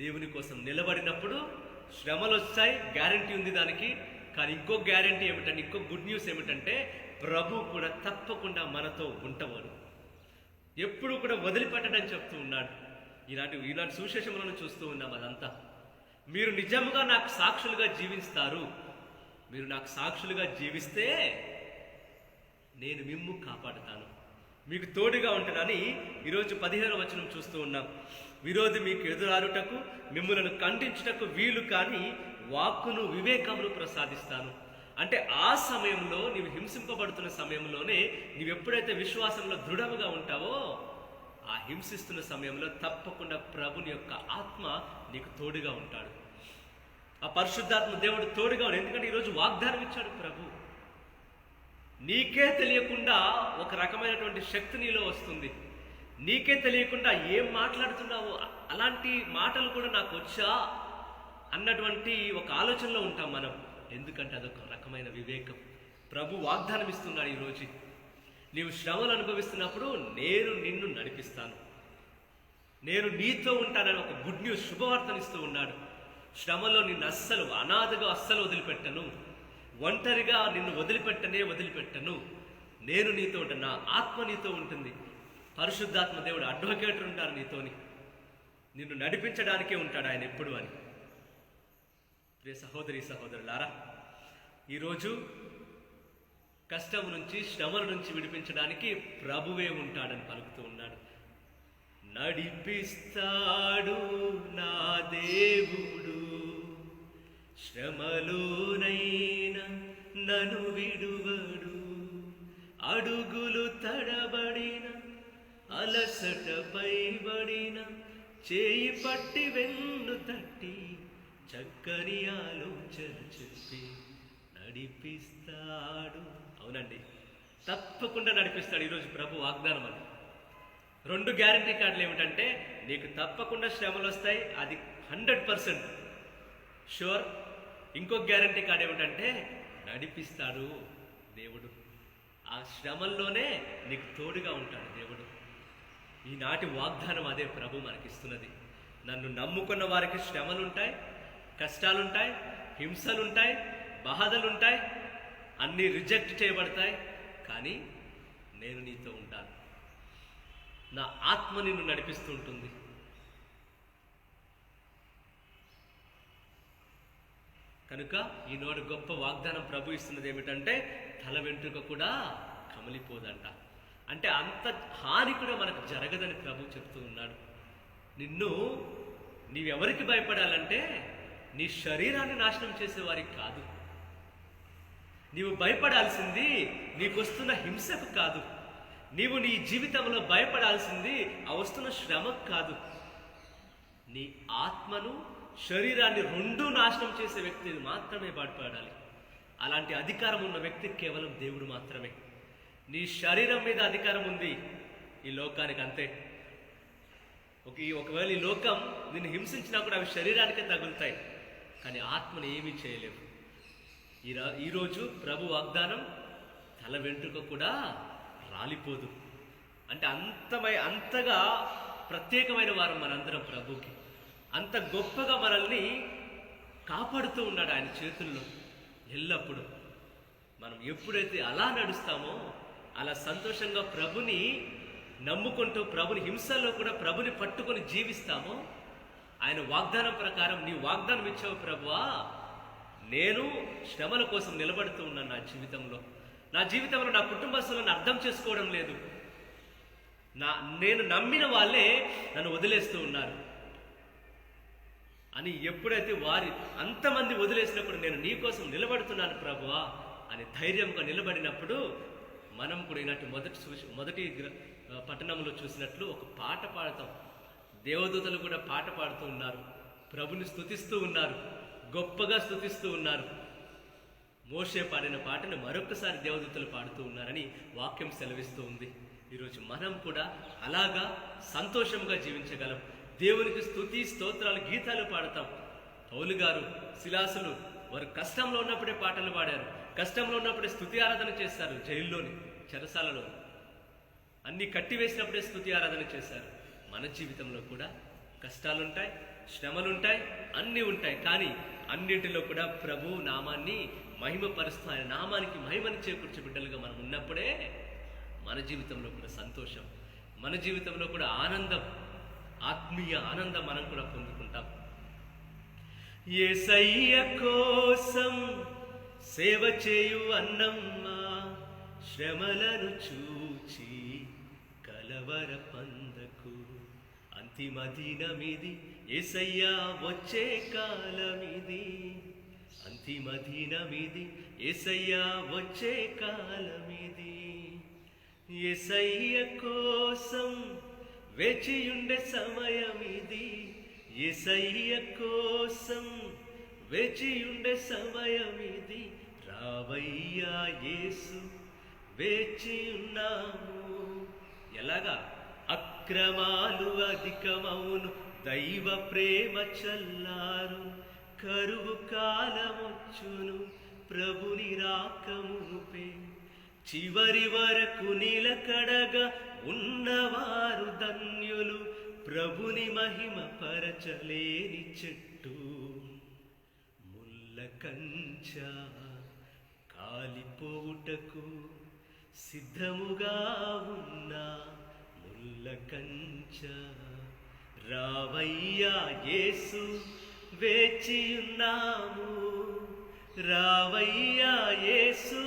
దేవుని కోసం నిలబడినప్పుడు శ్రమలు వచ్చాయి, గ్యారంటీ ఉంది దానికి. కానీ ఇంకో గ్యారంటీ ఏమిటంటే, ఇంకో గుడ్ న్యూస్ ఏమిటంటే, ప్రభు కూడా తప్పకుండా మనతో ఉంటవాడు, ఎప్పుడు కూడా వదిలిపెట్టడని చెప్తూ ఉన్నాడు. ఈనాటి సువిశేషములను చూస్తూ ఉన్నాం. అదంతా మీరు నిజంగా నాకు సాక్షులుగా జీవిస్తారు, మీరు నాకు సాక్షులుగా జీవిస్తే నేను మిమ్ము కాపాడుతాను, మీకు తోడుగా ఉంటానని ఈరోజు 15వ వచనం చూస్తూ ఉన్నాం. విరోధి మీకు ఎదురారుటకు మిమ్ములను ఖండించుటకు వీలు కాని వాక్కును వివేకమును ప్రసాదిస్తాను. అంటే ఆ సమయంలో, నీవు హింసింపబడుతున్న సమయంలోనే, నీవెప్పుడైతే విశ్వాసంలో దృఢముగా ఉంటావో, ఆ హింసిస్తున్న సమయంలో తప్పకుండా ప్రభుని యొక్క ఆత్మ నీకు తోడుగా ఉంటాడు. ఆ పరిశుద్ధాత్మ దేవుడు తోడుగా ఉన్నాడు. ఎందుకంటే ఈరోజు వాగ్దానం ఇచ్చాడు ప్రభు. నీకే తెలియకుండా ఒక రకమైనటువంటి శక్తి నీలో వస్తుంది. నీకే తెలియకుండా ఏం మాట్లాడుతున్నావో అలాంటి మాటలు కూడా నాకు వచ్చా అన్నటువంటి ఒక ఆలోచనలో ఉంటాం మనం. ఎందుకంటే అదొక రకమైన వివేకం. ప్రభు వాగ్దానం ఇస్తున్నాడు ఈరోజు. నీవు శ్రమలు అనుభవిస్తున్నప్పుడు నేను నిన్ను నడిపిస్తాను, నేను నీతో ఉంటానని ఒక గుడ్ న్యూస్, శుభవార్తనిస్తూ ఉన్నాడు. శ్రమలో నిన్ను అనాథగా అస్సలు వదిలిపెట్టను, ఒంటరిగా నిన్ను వదిలిపెట్టను. నేను నీతో ఉంటాను, నా ఆత్మ నీతో ఉంటుంది. పరిశుద్ధాత్మ దేవుడు అడ్వకేటర్ ఉంటారు నీతోని, నిన్ను నడిపించడానికే ఉంటాడు ఆయన ఎప్పుడు అని. ప్రియ సహోదరి సహోదరులారా, ఈరోజు కష్టం నుంచి, శ్రమల నుంచి విడిపించడానికి ప్రభువే ఉంటాడని పలుకుతూ ఉన్నాడు. నడిపిస్తాడు నా దేవుడు, శ్రమలోనైనా నన్ను విడువడు. అడుగులు తడబడిన, అలసటపై పడిన, చేయి పట్టి వెన్ను తట్టి, చక్కని ఆలోచన చెప్పి నడిపిస్తాడు. అవునండి, తప్పకుండా నడిపిస్తాడు. ఈరోజు ప్రభు వాగ్దానం అది. 2 గ్యారంటీ కార్డులు ఏమిటంటే, నీకు తప్పకుండా శ్రమలు వస్తాయి, అది 100% షూర్. ఇంకొక గ్యారంటీ కార్డు ఏమిటంటే, నడిపిస్తాడు దేవుడు. ఆ శ్రమల్లోనే నీకు తోడుగా ఉంటాడు దేవుడు. ఈనాటి వాగ్దానం అదే ప్రభు మనకిస్తున్నది. నన్ను నమ్ముకున్న వారికి శ్రమలుంటాయి, కష్టాలుంటాయి, హింసలుంటాయి, బాధలుంటాయి, అన్నీ రిజెక్ట్ చేయబడతాయి. కానీ నేను నీతో ఉంటాను, నా ఆత్మ నిన్ను నడిపిస్తూ ఉంటుంది. కనుక ఈనాడు గొప్ప వాగ్దానం ప్రభు ఇస్తున్నది ఏమిటంటే, తల వెంట్రుక కూడా కమిలిపోదంట. అంటే అంత హాని కూడా మనకు జరగదని ప్రభు చెప్తూ ఉన్నాడు. నీవెవరికి భయపడాలంటే, నీ శరీరాన్ని నాశనం చేసేవారికి కాదు. నీవు భయపడాల్సింది నీకు వస్తున్న హింసకు కాదు. నీవు నీ జీవితంలో భయపడాల్సింది ఆ వస్తున్న శ్రమకు కాదు. నీ ఆత్మను, శరీరాన్ని 2 నాశనం చేసే వ్యక్తిని మాత్రమే భయపడాలి. అలాంటి అధికారం ఉన్న వ్యక్తి కేవలం దేవుడు మాత్రమే. నీ శరీరం మీద అధికారం ఉంది ఈ లోకానికి, అంతే. ఒకవేళ ఈ లోకం నిన్ను హింసించినా కూడా అవి శరీరానికే తగులుతాయి, కానీ ఆత్మను ఏమీ చేయలేవు. ఈరోజు ప్రభు వాగ్దానం, తల వెంట్రుక కూడా రాలిపోదు. అంటే అంతగా ప్రత్యేకమైన వారు మనందరం ప్రభుకి. అంత గొప్పగా మనల్ని కాపాడుతూ ఉన్నాడు ఆయన చేతుల్లో ఎల్లప్పుడూ. మనం ఎప్పుడైతే అలా నడుస్తామో, అలా సంతోషంగా ప్రభుని నమ్ముకుంటూ, ప్రభుని హింసల్లో కూడా ప్రభుని పట్టుకొని జీవిస్తామో, ఆయన వాగ్దానం ప్రకారం, నీ వాగ్దానం ఇచ్చావు ప్రభువా, నేను శ్రమల కోసం నిలబడుతూ ఉన్నాను. నా జీవితంలో నా కుటుంబస్తులను అర్థం చేసుకోవడం లేదు, నేను నమ్మిన వాళ్ళే నన్ను వదిలేస్తూ ఉన్నారు అని ఎప్పుడైతే అంతమంది వదిలేసినప్పుడు, నేను నీ కోసం నిలబడుతున్నాను ప్రభువా అని ధైర్యంగా నిలబడినప్పుడు, మనం కూడా ఈనాటి మొదటి పట్టణంలో చూసినట్లు ఒక పాట పాడతాం. దేవదూతలు కూడా పాట పాడుతూ ఉన్నారు, ప్రభుని స్తుతిస్తూ ఉన్నారు, గొప్పగా స్తుతిస్తూ ఉన్నారు. మోషే పాడిన పాటను మరొకసారి దేవదూతలు పాడుతూ ఉన్నారని వాక్యం సెలవిస్తూ ఉంది. ఈరోజు మనం కూడా అలాగా సంతోషంగా జీవించగలం. దేవునికి స్తుతి, స్తోత్రాలు, గీతాలు పాడతాం. పౌలు గారు, శిలాసులు వారు కష్టంలో ఉన్నప్పుడే పాటలు పాడారు, కష్టంలో ఉన్నప్పుడే స్తుతి ఆరాధన చేస్తారు. జైల్లోని, చెరసాలలో అన్ని కట్టివేసినప్పుడే స్తుతి ఆరాధన చేశారు. మన జీవితంలో కూడా కష్టాలుంటాయి, శ్రమలుంటాయి, అన్నీ ఉంటాయి. కానీ అన్నింటిలో కూడా ప్రభు నామాన్ని మహిమపరుస్తూ ఆయన నామానికి మహిమని చేకూర్చే బిడ్డలుగా మనం ఉన్నప్పుడే మన జీవితంలో కూడా సంతోషం, మన జీవితంలో కూడా ఆనందం, ఆత్మీయ ఆనందం మనం కూడా పొందుకుంటాం. యేసయ్య కోసం సేవ చేయు అన్నమ్మ, శ్రమలను చూచి కలవర పందకు. అంతిమ దినమిది, యేసయ్య వచ్చే కాలమిది. అంతిమ దినమిది, యేసయ్య వచ్చే కాలమిది. యేసయ్య కోసం వేచియుండే సమయమిది. యేసయ్య కోసం వేచియుండే సమయమిది. రావయ్యా యేసు, వేచియున్నాము. ఎలాగా? అక్రమాలు అధికమవును, దైవ ప్రేమ చల్లారు. కరువు కాలమొచ్చును, ప్రభుని రాకముపే. చివరి వరకు నిలకడగా ఉన్నవారు ధన్యులు. ప్రభుని మహిమ పరచలేని చెట్టు, ముళ్ళ కంచ కాలిపోవుటకు సిద్ధముగా ఉన్న ముళ్ళ కంచ. రావయ్యా యేసు, వేచియున్నాము. రావయ్యా యేసు,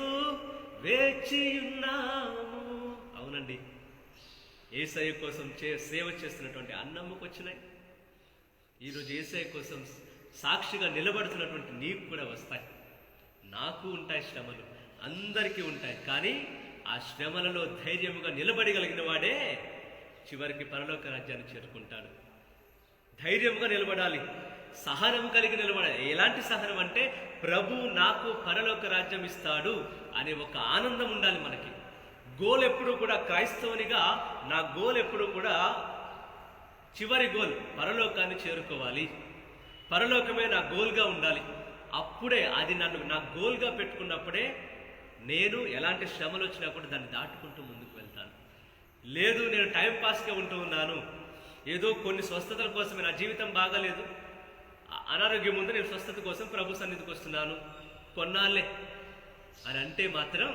వేచియున్నాము. అవునండి, యేసయ్య కోసం సేవ చేస్తున్నటువంటి అన్నమ్మకు వచ్చినాయి. ఈరోజు యేసయ్య కోసం సాక్షిగా నిలబడుతున్నటువంటి నీకు కూడా వస్తాయి. నాకు ఉంటాయి శ్రమలు, అందరికీ ఉంటాయి. కానీ ఆ శ్రమలలో ధైర్యముగా నిలబడగలిగిన వాడే చివరికి పరలోక రాజ్యాన్ని చేరుకుంటాడు. ధైర్యముగా నిలబడాలి, సహనం కలిగి నిలబడాలి. ఎలాంటి సహనం అంటే, ప్రభు నాకు పరలోక రాజ్యం ఇస్తాడు అనే ఒక ఆనందం ఉండాలి మనకి. గోల్ ఎప్పుడు కూడా, క్రైస్తవునిగా నా గోల్ ఎప్పుడు కూడా, చివరి గోల్ పరలోకాన్ని చేరుకోవాలి. పరలోకమే నా గోల్గా ఉండాలి. అప్పుడే అది నా గోల్గా పెట్టుకున్నప్పుడే నేను ఎలాంటి శ్రమలు వచ్చినప్పుడు దాన్ని దాటుకుంటూ ముందుకు వెళ్తాను. లేదు, నేను టైం పాస్గా ఉంటూ ఉన్నాను, ఏదో కొన్ని స్వస్థతల కోసమే, నా జీవితం బాగాలేదు, అనారోగ్యం ముందు నేను స్వస్థత కోసం ప్రభు సన్నిధికి వస్తున్నాను, కొన్నాళ్ళే అని అంటే మాత్రం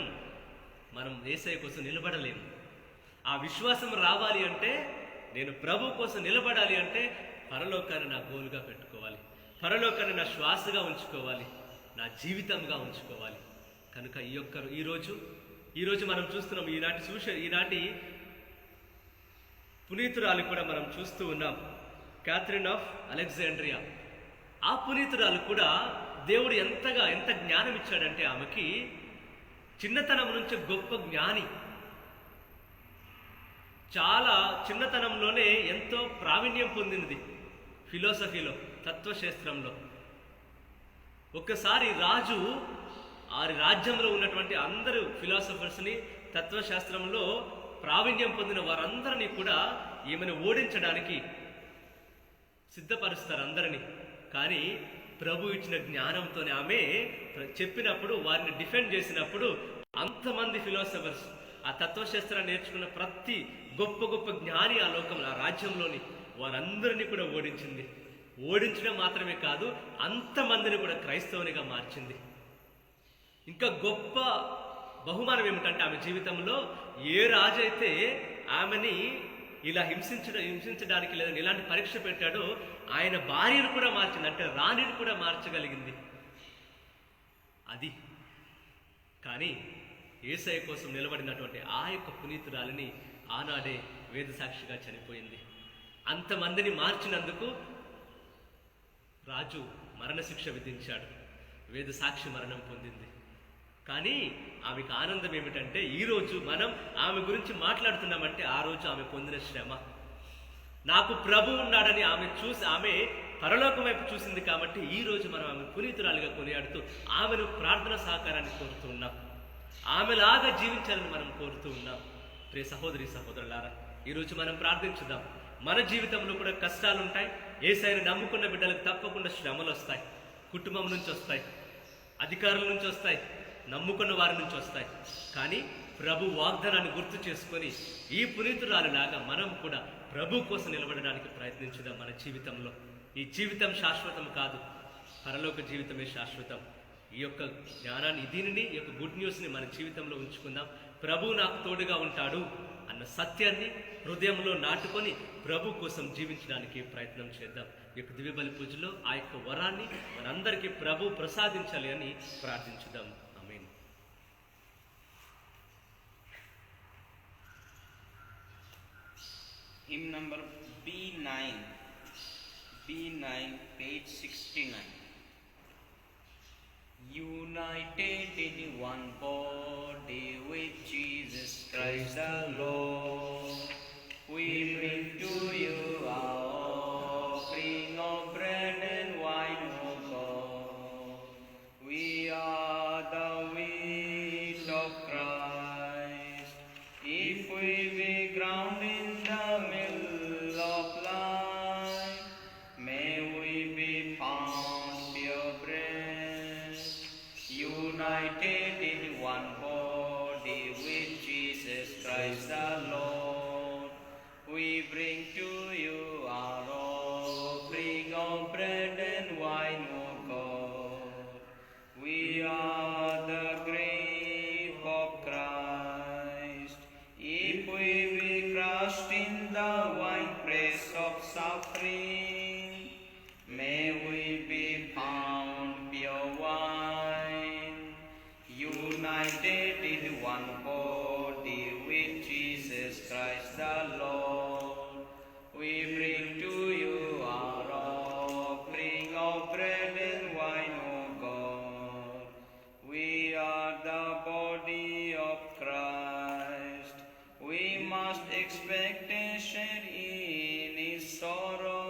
మనం యేసయ్య కోసం నిలబడలేము. ఆ విశ్వాసం రావాలి అంటే, నేను ప్రభు కోసం నిలబడాలి అంటే, పరలోకాన్ని నా గోలుగా పెట్టుకోవాలి, పరలోకాన్ని నా శ్వాసగా ఉంచుకోవాలి, నా జీవితంగా ఉంచుకోవాలి. కనుక ఈరోజు మనం చూస్తున్నాం, ఈనాటి పునీతురాలు కూడా మనం చూస్తూ ఉన్నాం, క్యాథరిన్ ఆఫ్ అలెగ్జాండ్రియా. ఆ పునీతురాలు కూడా దేవుడు ఎంత జ్ఞానం ఇచ్చాడంటే, ఆమెకి చిన్నతనం నుంచి గొప్ప జ్ఞాని. చాలా చిన్నతనంలోనే ఎంతో ప్రావీణ్యం పొందినది ఫిలాసఫీలో, తత్వశాస్త్రంలో. ఒక్కసారి రాజు ఆ రాజ్యంలో ఉన్నటువంటి అందరూ ఫిలాసఫర్స్ని, తత్వశాస్త్రంలో ప్రావీణ్యం పొందిన వారందరినీ కూడా ఈమెను ఓడించడానికి సిద్ధపరుస్తారు అందరినీ. కానీ ప్రభు ఇచ్చిన జ్ఞానంతోనే ఆమె చెప్పినప్పుడు, వారిని డిఫెండ్ చేసినప్పుడు, అంతమంది ఫిలాసఫర్స్, ఆ తత్వశాస్త్రాన్ని నేర్చుకున్న ప్రతి గొప్ప జ్ఞాని ఆ లోకంలో, ఆ రాజ్యంలోని వారందరినీ కూడా ఓడించింది. ఓడించడం మాత్రమే కాదు, అంతమందిని కూడా క్రైస్తవునిగా మార్చింది. ఇంకా గొప్ప బహుమానం ఏమిటంటే, ఆమె జీవితంలో ఏ రాజు అయితే ఆమెని ఇలా హింసించడానికి లేదని ఇలాంటి పరీక్ష పెట్టాడో, ఆయన భార్యను కూడా మార్చింది, అంటే రాణిని కూడా మార్చగలిగింది. అది కానీ యేసయ్య కోసం నిలబడినటువంటి ఆ యొక్క పునీతురాలిని ఆనాడే వేద సాక్షిగా చనిపోయింది. అంతమందిని మార్చినందుకు రాజు మరణశిక్ష విధించాడు, వేద సాక్షి మరణం పొందింది. కానీ ఆమెకు ఆనందం ఏమిటంటే, ఈరోజు మనం ఆమె గురించి మాట్లాడుతున్నామంటే, ఆ రోజు ఆమె పొందిన శ్రమ, నాకు ప్రభు ఉన్నాడని ఆమె పరలోకం వైపు చూసింది కాబట్టి ఈరోజు మనం ఆమె పునీతురాలిగా కొనియాడుతూ ఆమెను ప్రార్థన సహకారాన్ని కోరుతూ ఉన్నాం. ఆమెలాగా జీవించాలని మనం కోరుతూ ఉన్నాం. ప్రియ సహోదరి సహోదరులారా, ఈరోజు మనం ప్రార్థించుదాం. మన జీవితంలో కూడా కష్టాలుంటాయి, యేసయ్యను నమ్ముకున్న బిడ్డలకు తప్పకుండా శ్రమలు వస్తాయి, కుటుంబం నుంచి వస్తాయి, అధికారుల నుంచి వస్తాయి, నమ్ముకున్న వారి నుంచి వస్తాయి. కానీ ప్రభు వాగ్దానాన్ని గుర్తు చేసుకొని ఈ పునీతురాలులాగా మనం కూడా ప్రభు కోసం నిలబడడానికి ప్రయత్నించుదాం. మన జీవితంలో ఈ జీవితం శాశ్వతం కాదు, పరలోక జీవితమే శాశ్వతం. ఈ యొక్క జ్ఞానాన్ని, దీనిని, ఈ యొక్క గుడ్ న్యూస్ని మన జీవితంలో ఉంచుకుందాం. ప్రభు నాకు తోడుగా ఉంటాడు అన్న సత్యాన్ని హృదయంలో నాటుకొని ప్రభు కోసం జీవించడానికి ప్రయత్నం చేద్దాం. ఈ యొక్క దివ్యబలి పూజలో ఆ యొక్క వరాన్ని మనందరికీ ప్రభు ప్రసాదించాలి అని ప్రార్థించుదాం. ఆమేన్. Hymn number B9, page 69. United in one body with Jesus Christ the Lord, we bring to you our offering of bread and wine, O God. We are the wheat of Christ. If we be ground in the mill of life, may we be found pure bread, united in one body with Jesus Christ the Lord. We bring to you our offering of bread and wine, O God. We are the grape of Christ. If we be crushed in the winepress of suffering, may we be found pure wine, united in one body with Jesus Christ the Lord. We bring to you our offering of bread and wine, O God. We are the body of Christ. We must expect a share in his sorrow,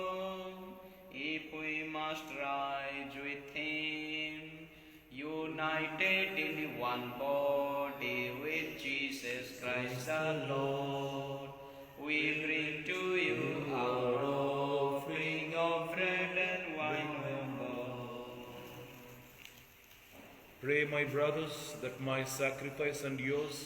if we must rise with him, united in one body with Jesus Christ the Lord. We bring to you our offering of bread and wine, O God. Pray, my brothers, that my sacrifice and yours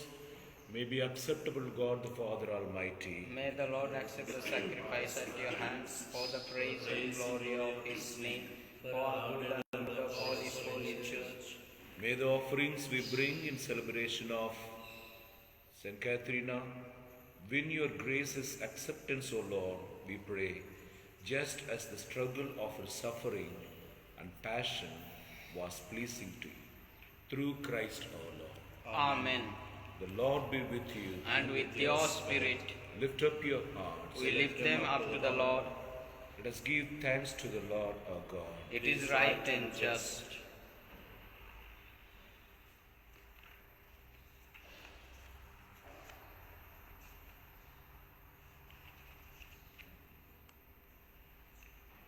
may be acceptable to God the Father Almighty. May the Lord accept the sacrifice at your hands for the praise and glory of his name, for our good and good of all his holy church. May the offerings we bring in celebration of St. Catherine win your grace's acceptance, O Lord, we pray, just as the struggle of her suffering and passion was pleasing to you. Through Christ our Lord. Amen. The Lord be with you. And with your spirit, Lift up your hearts. we lift them up to the Lord. Let us give thanks to the Lord our God. It is right and just.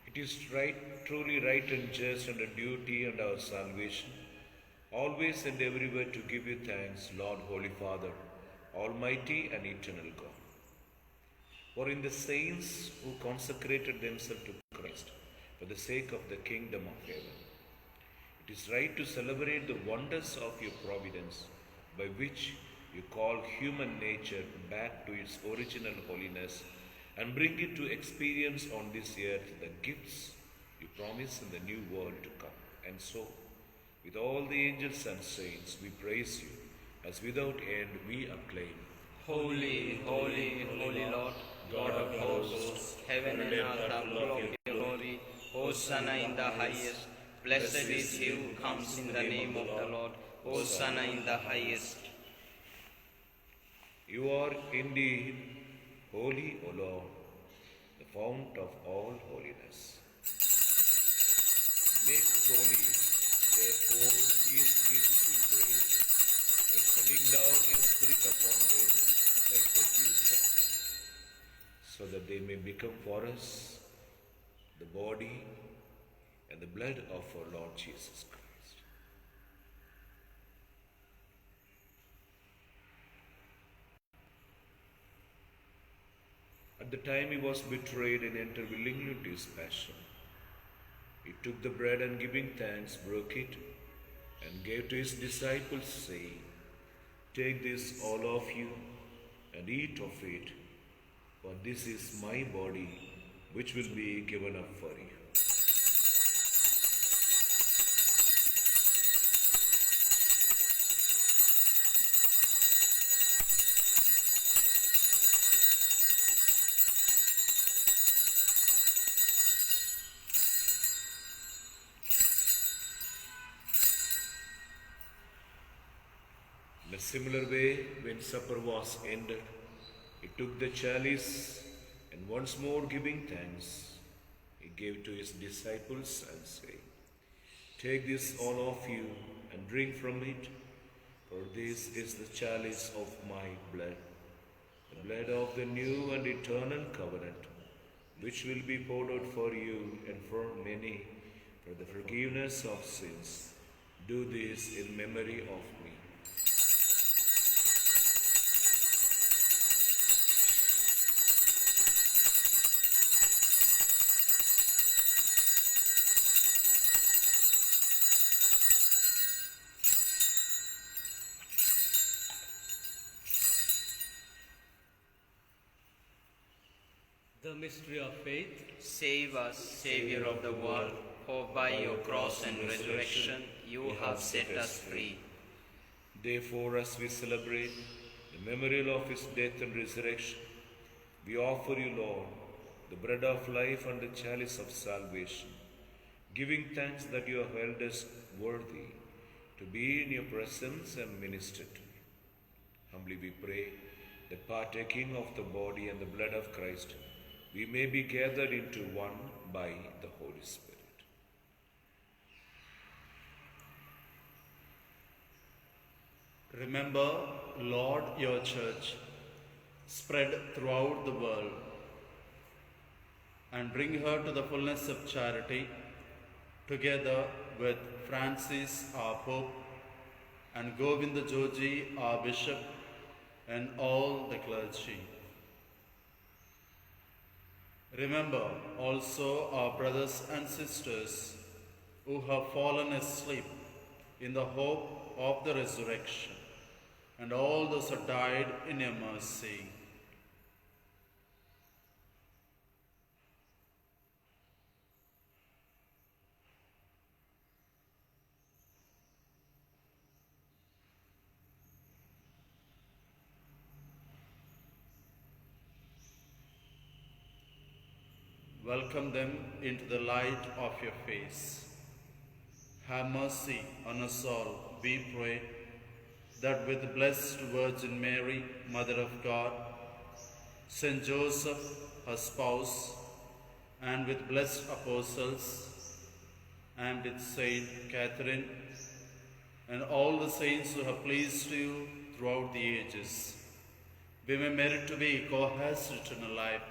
It is right, truly right and just, and a duty and our salvation, always and everywhere to give you thanks, Lord, Holy Father, Almighty and eternal God. For in the saints who consecrated themselves to Christ for the sake of the kingdom of heaven, it is right to celebrate the wonders of your providence, by which you call human nature back to its original holiness and bring it to experience on this earth the gifts you promise in the new world to come. And so, with all the angels and saints, we praise you, as without end we acclaim. Holy, holy, holy Lord, God of hosts, heaven and earth are full of your glory. Hosanna in the highest. Blessed is he who comes in the name of the Lord. Hosanna in the highest. You are indeed holy, O Lord, the fount of all holiness. Make holy, therefore, these gifts, we pray, by sending down your Spirit upon them like the dewdrop, so that they may become for us the body and the blood of our Lord Jesus Christ. At the time he was betrayed and entered willingly into his passion, he took the bread and giving thanks, broke it, and gave to his disciples, saying, "Take this, all of you, and eat of it, for this is my body, which will be given up for you." In a similar way, when supper was ended, he took the chalice and once more giving thanks, he gave to his disciples and said, "Take this, all of you, and drink from it, for this is the chalice of my blood, the blood of the new and eternal covenant, which will be poured out for you and for many for the forgiveness of sins. Do this in memory of me." The mystery of faith. Save us, Savior of the world, for by your cross and resurrection you have set us free. Therefore, as we celebrate the memorial of his death and resurrection, we offer you, Lord, the bread of life and the chalice of salvation, giving thanks that you have held us worthy to be in your presence and minister to you. Humbly we pray that partaking of the body and the blood of Christ, we may be gathered into one by the Holy Spirit. Remember, Lord, your church spread throughout the world, and bring her to the fullness of charity, together with Francis, our Pope, and Govinda Joji, our Bishop, and all the clergy. Remember also our brothers and sisters who have fallen asleep in the hope of the resurrection, and all those who died in your mercy. Welcome them into the light of your face. Have mercy on us all, we pray, that with the Blessed Virgin Mary, Mother of God, Saint Joseph, her spouse, and with blessed apostles, and with Saint Catherine, and all the saints who have pleased you throughout the ages, we may merit to be co-heirs to eternal life.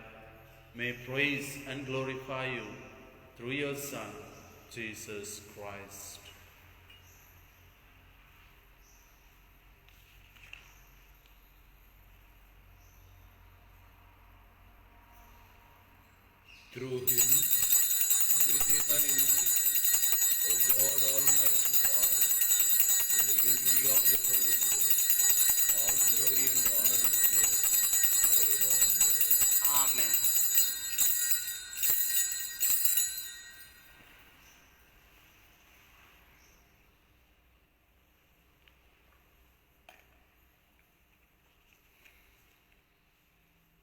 May praise and glorify you through your Son, Jesus Christ. Through him, and with him and in him, O God, Almighty Father, in the unity of the Holy Spirit, all glory and honor is yours, forever and ever. Amen.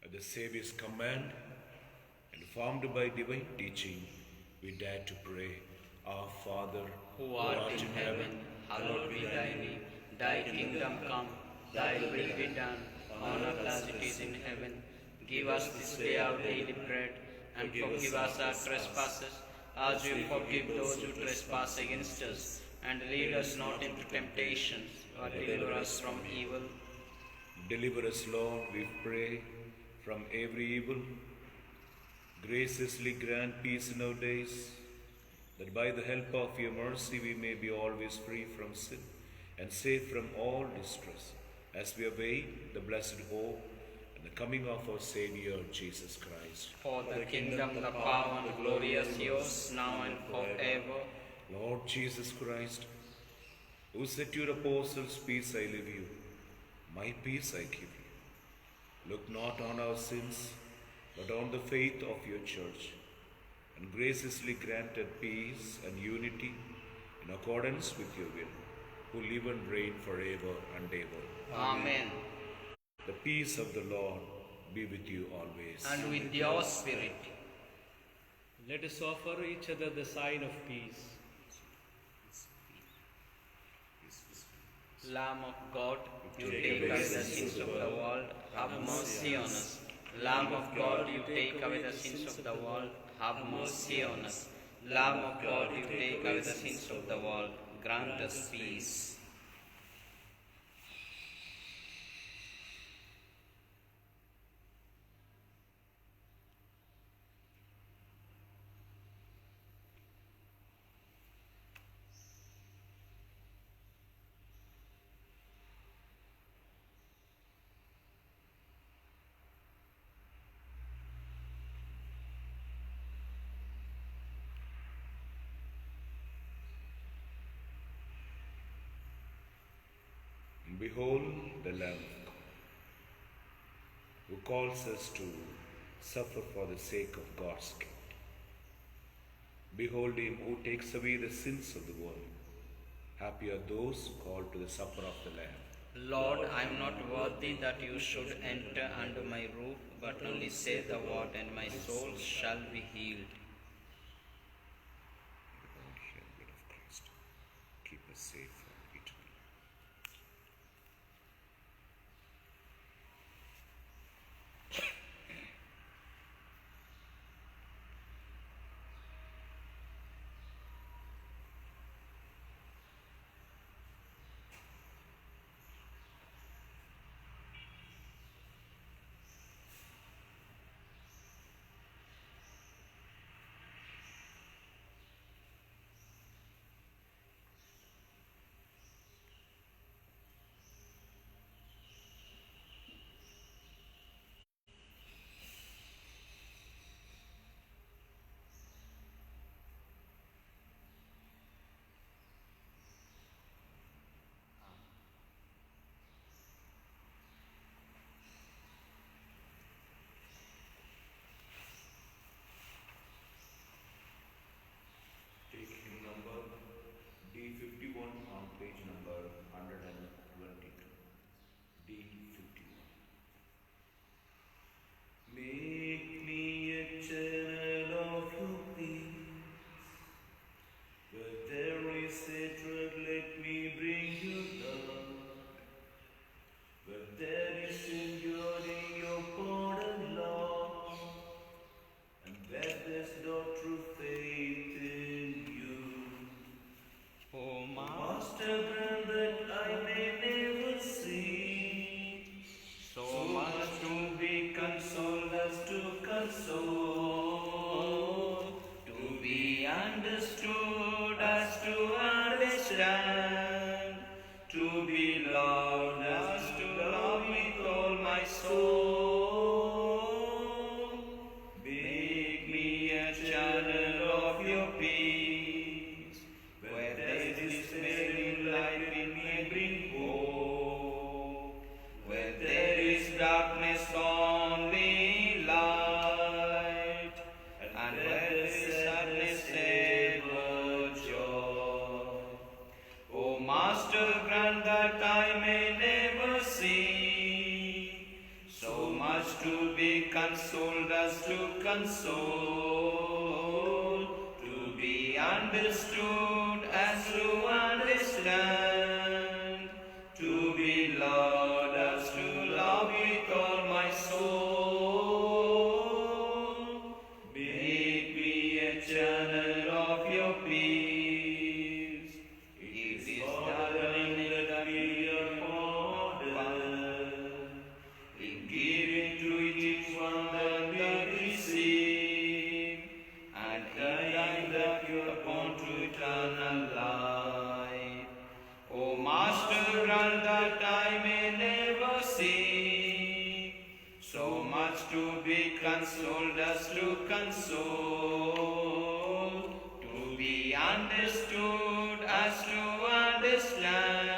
At the Saviour's command, and formed by divine teaching, we dare to pray, Our Father, Who art in heaven, hallowed be thy name. Thy kingdom come, thy will be done, on earth as it is in heaven. Give us this day our daily bread, and forgive us our trespasses, as we forgive those who trespass against us. And lead us not into temptation, but deliver us from evil. Deliver us, Lord, we pray, from every evil. Graciously grant peace in our days, that by the help of your mercy we may be always free from sin and safe from all distress, as we await the blessed hope and the coming of our Savior Jesus Christ. For the kingdom, the power, and the glory is yours, now and forever. Lord Jesus Christ, who said to your apostles, "Peace I leave you, my peace I give you," look not on our sins, but on the faith of your church, and graciously granted peace and unity in accordance with your will, who live and reign forever and ever. Amen. The peace of the Lord be with you always. And with your spirit. Let us offer each other the sign of peace. Lamb of God, you take away the sins of the world, have mercy on us. Lamb of God, you take away the sins of the world, have mercy on us. Lamb of God, you take away the sins of the world, grant us peace. Behold the Lamb of God, who calls us to suffer for the sake of God's kingdom. Behold him who takes away the sins of the world. Happy are those called to the supper of the Lamb. Lord, I am not worthy that you should enter under my roof, but only say the word, and my soul shall be healed. The body and blood of Christ, keep us safe from eternal life. Take hymn number D51 on page number 122. D51. Make me a channel of your peace. Where there is hatred, let me bring you love. Where there is enduring your pardon, Lord. And where there's no true faith in you. O Master, grant that I may never see so much to be consoled as to console, to be understood as to understand, to be loved as to love with all my soul. Make me a channel of your peace, where there is despair in life in me bring hope, where there is darkness only light, and where there is sadness ever joy. O Master, grant that I may never see so much to be consoled as to console, to be understood as to understand, to be loved as to love with all my soul. Make me a channel of your peace. It is darling that we are pardoned, in giving to each one that we receive, and dying that you are born to eternal to be consoled as to console, to be understood as to understand,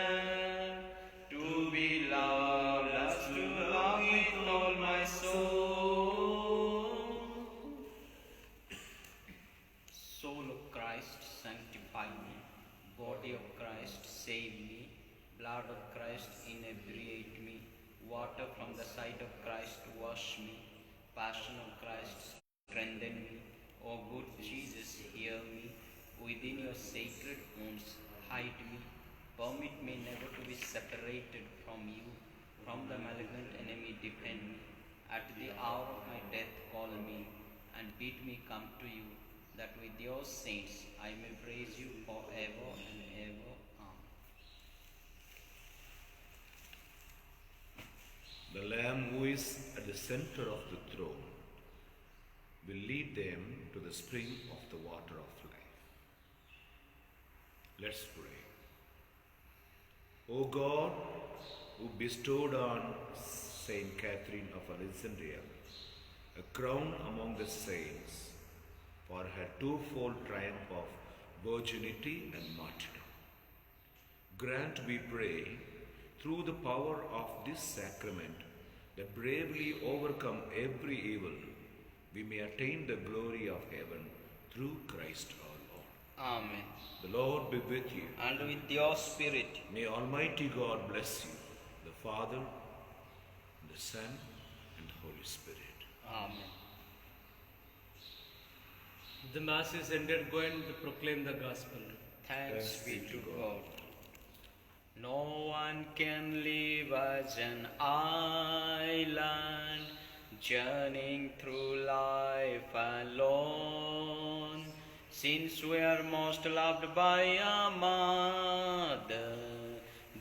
to be loved as to love with all my soul. Soul of Christ, sanctify me. Body of Christ, save me. Blood of Christ, inebriate me. Water from the side of Christ, wash me. Passion of Christ, strengthen me. O good Jesus, hear me. Within your sacred wounds, hide me. Permit me never to be separated from you. From the malignant enemy, defend me. At the hour of my death, call me and bid me come to you, that with your saints I may praise you forever and ever. Amen. The Lamb who is at the center of the throne will lead them to the spring of the water of life. Let's pray. O God, who bestowed on Saint Catherine of Alexandria a crown among the saints for her twofold triumph of virginity and martyrdom, grant, we pray, through the power of this sacrament, that bravely overcome every evil, we may attain the glory of heaven through Christ our Lord. Amen. The Lord be with you. And with your spirit. May Almighty God bless you, the Father, the Son, and the Holy Spirit. Amen. The Mass is ended. Go and proclaim the gospel. Thanks be to God. No one can live as an island, journeying through life alone. Since we are most loved by our mother,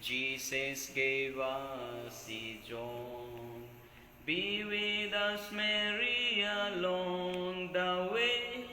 Jesus gave us his own. Be with us, Mary, along the way.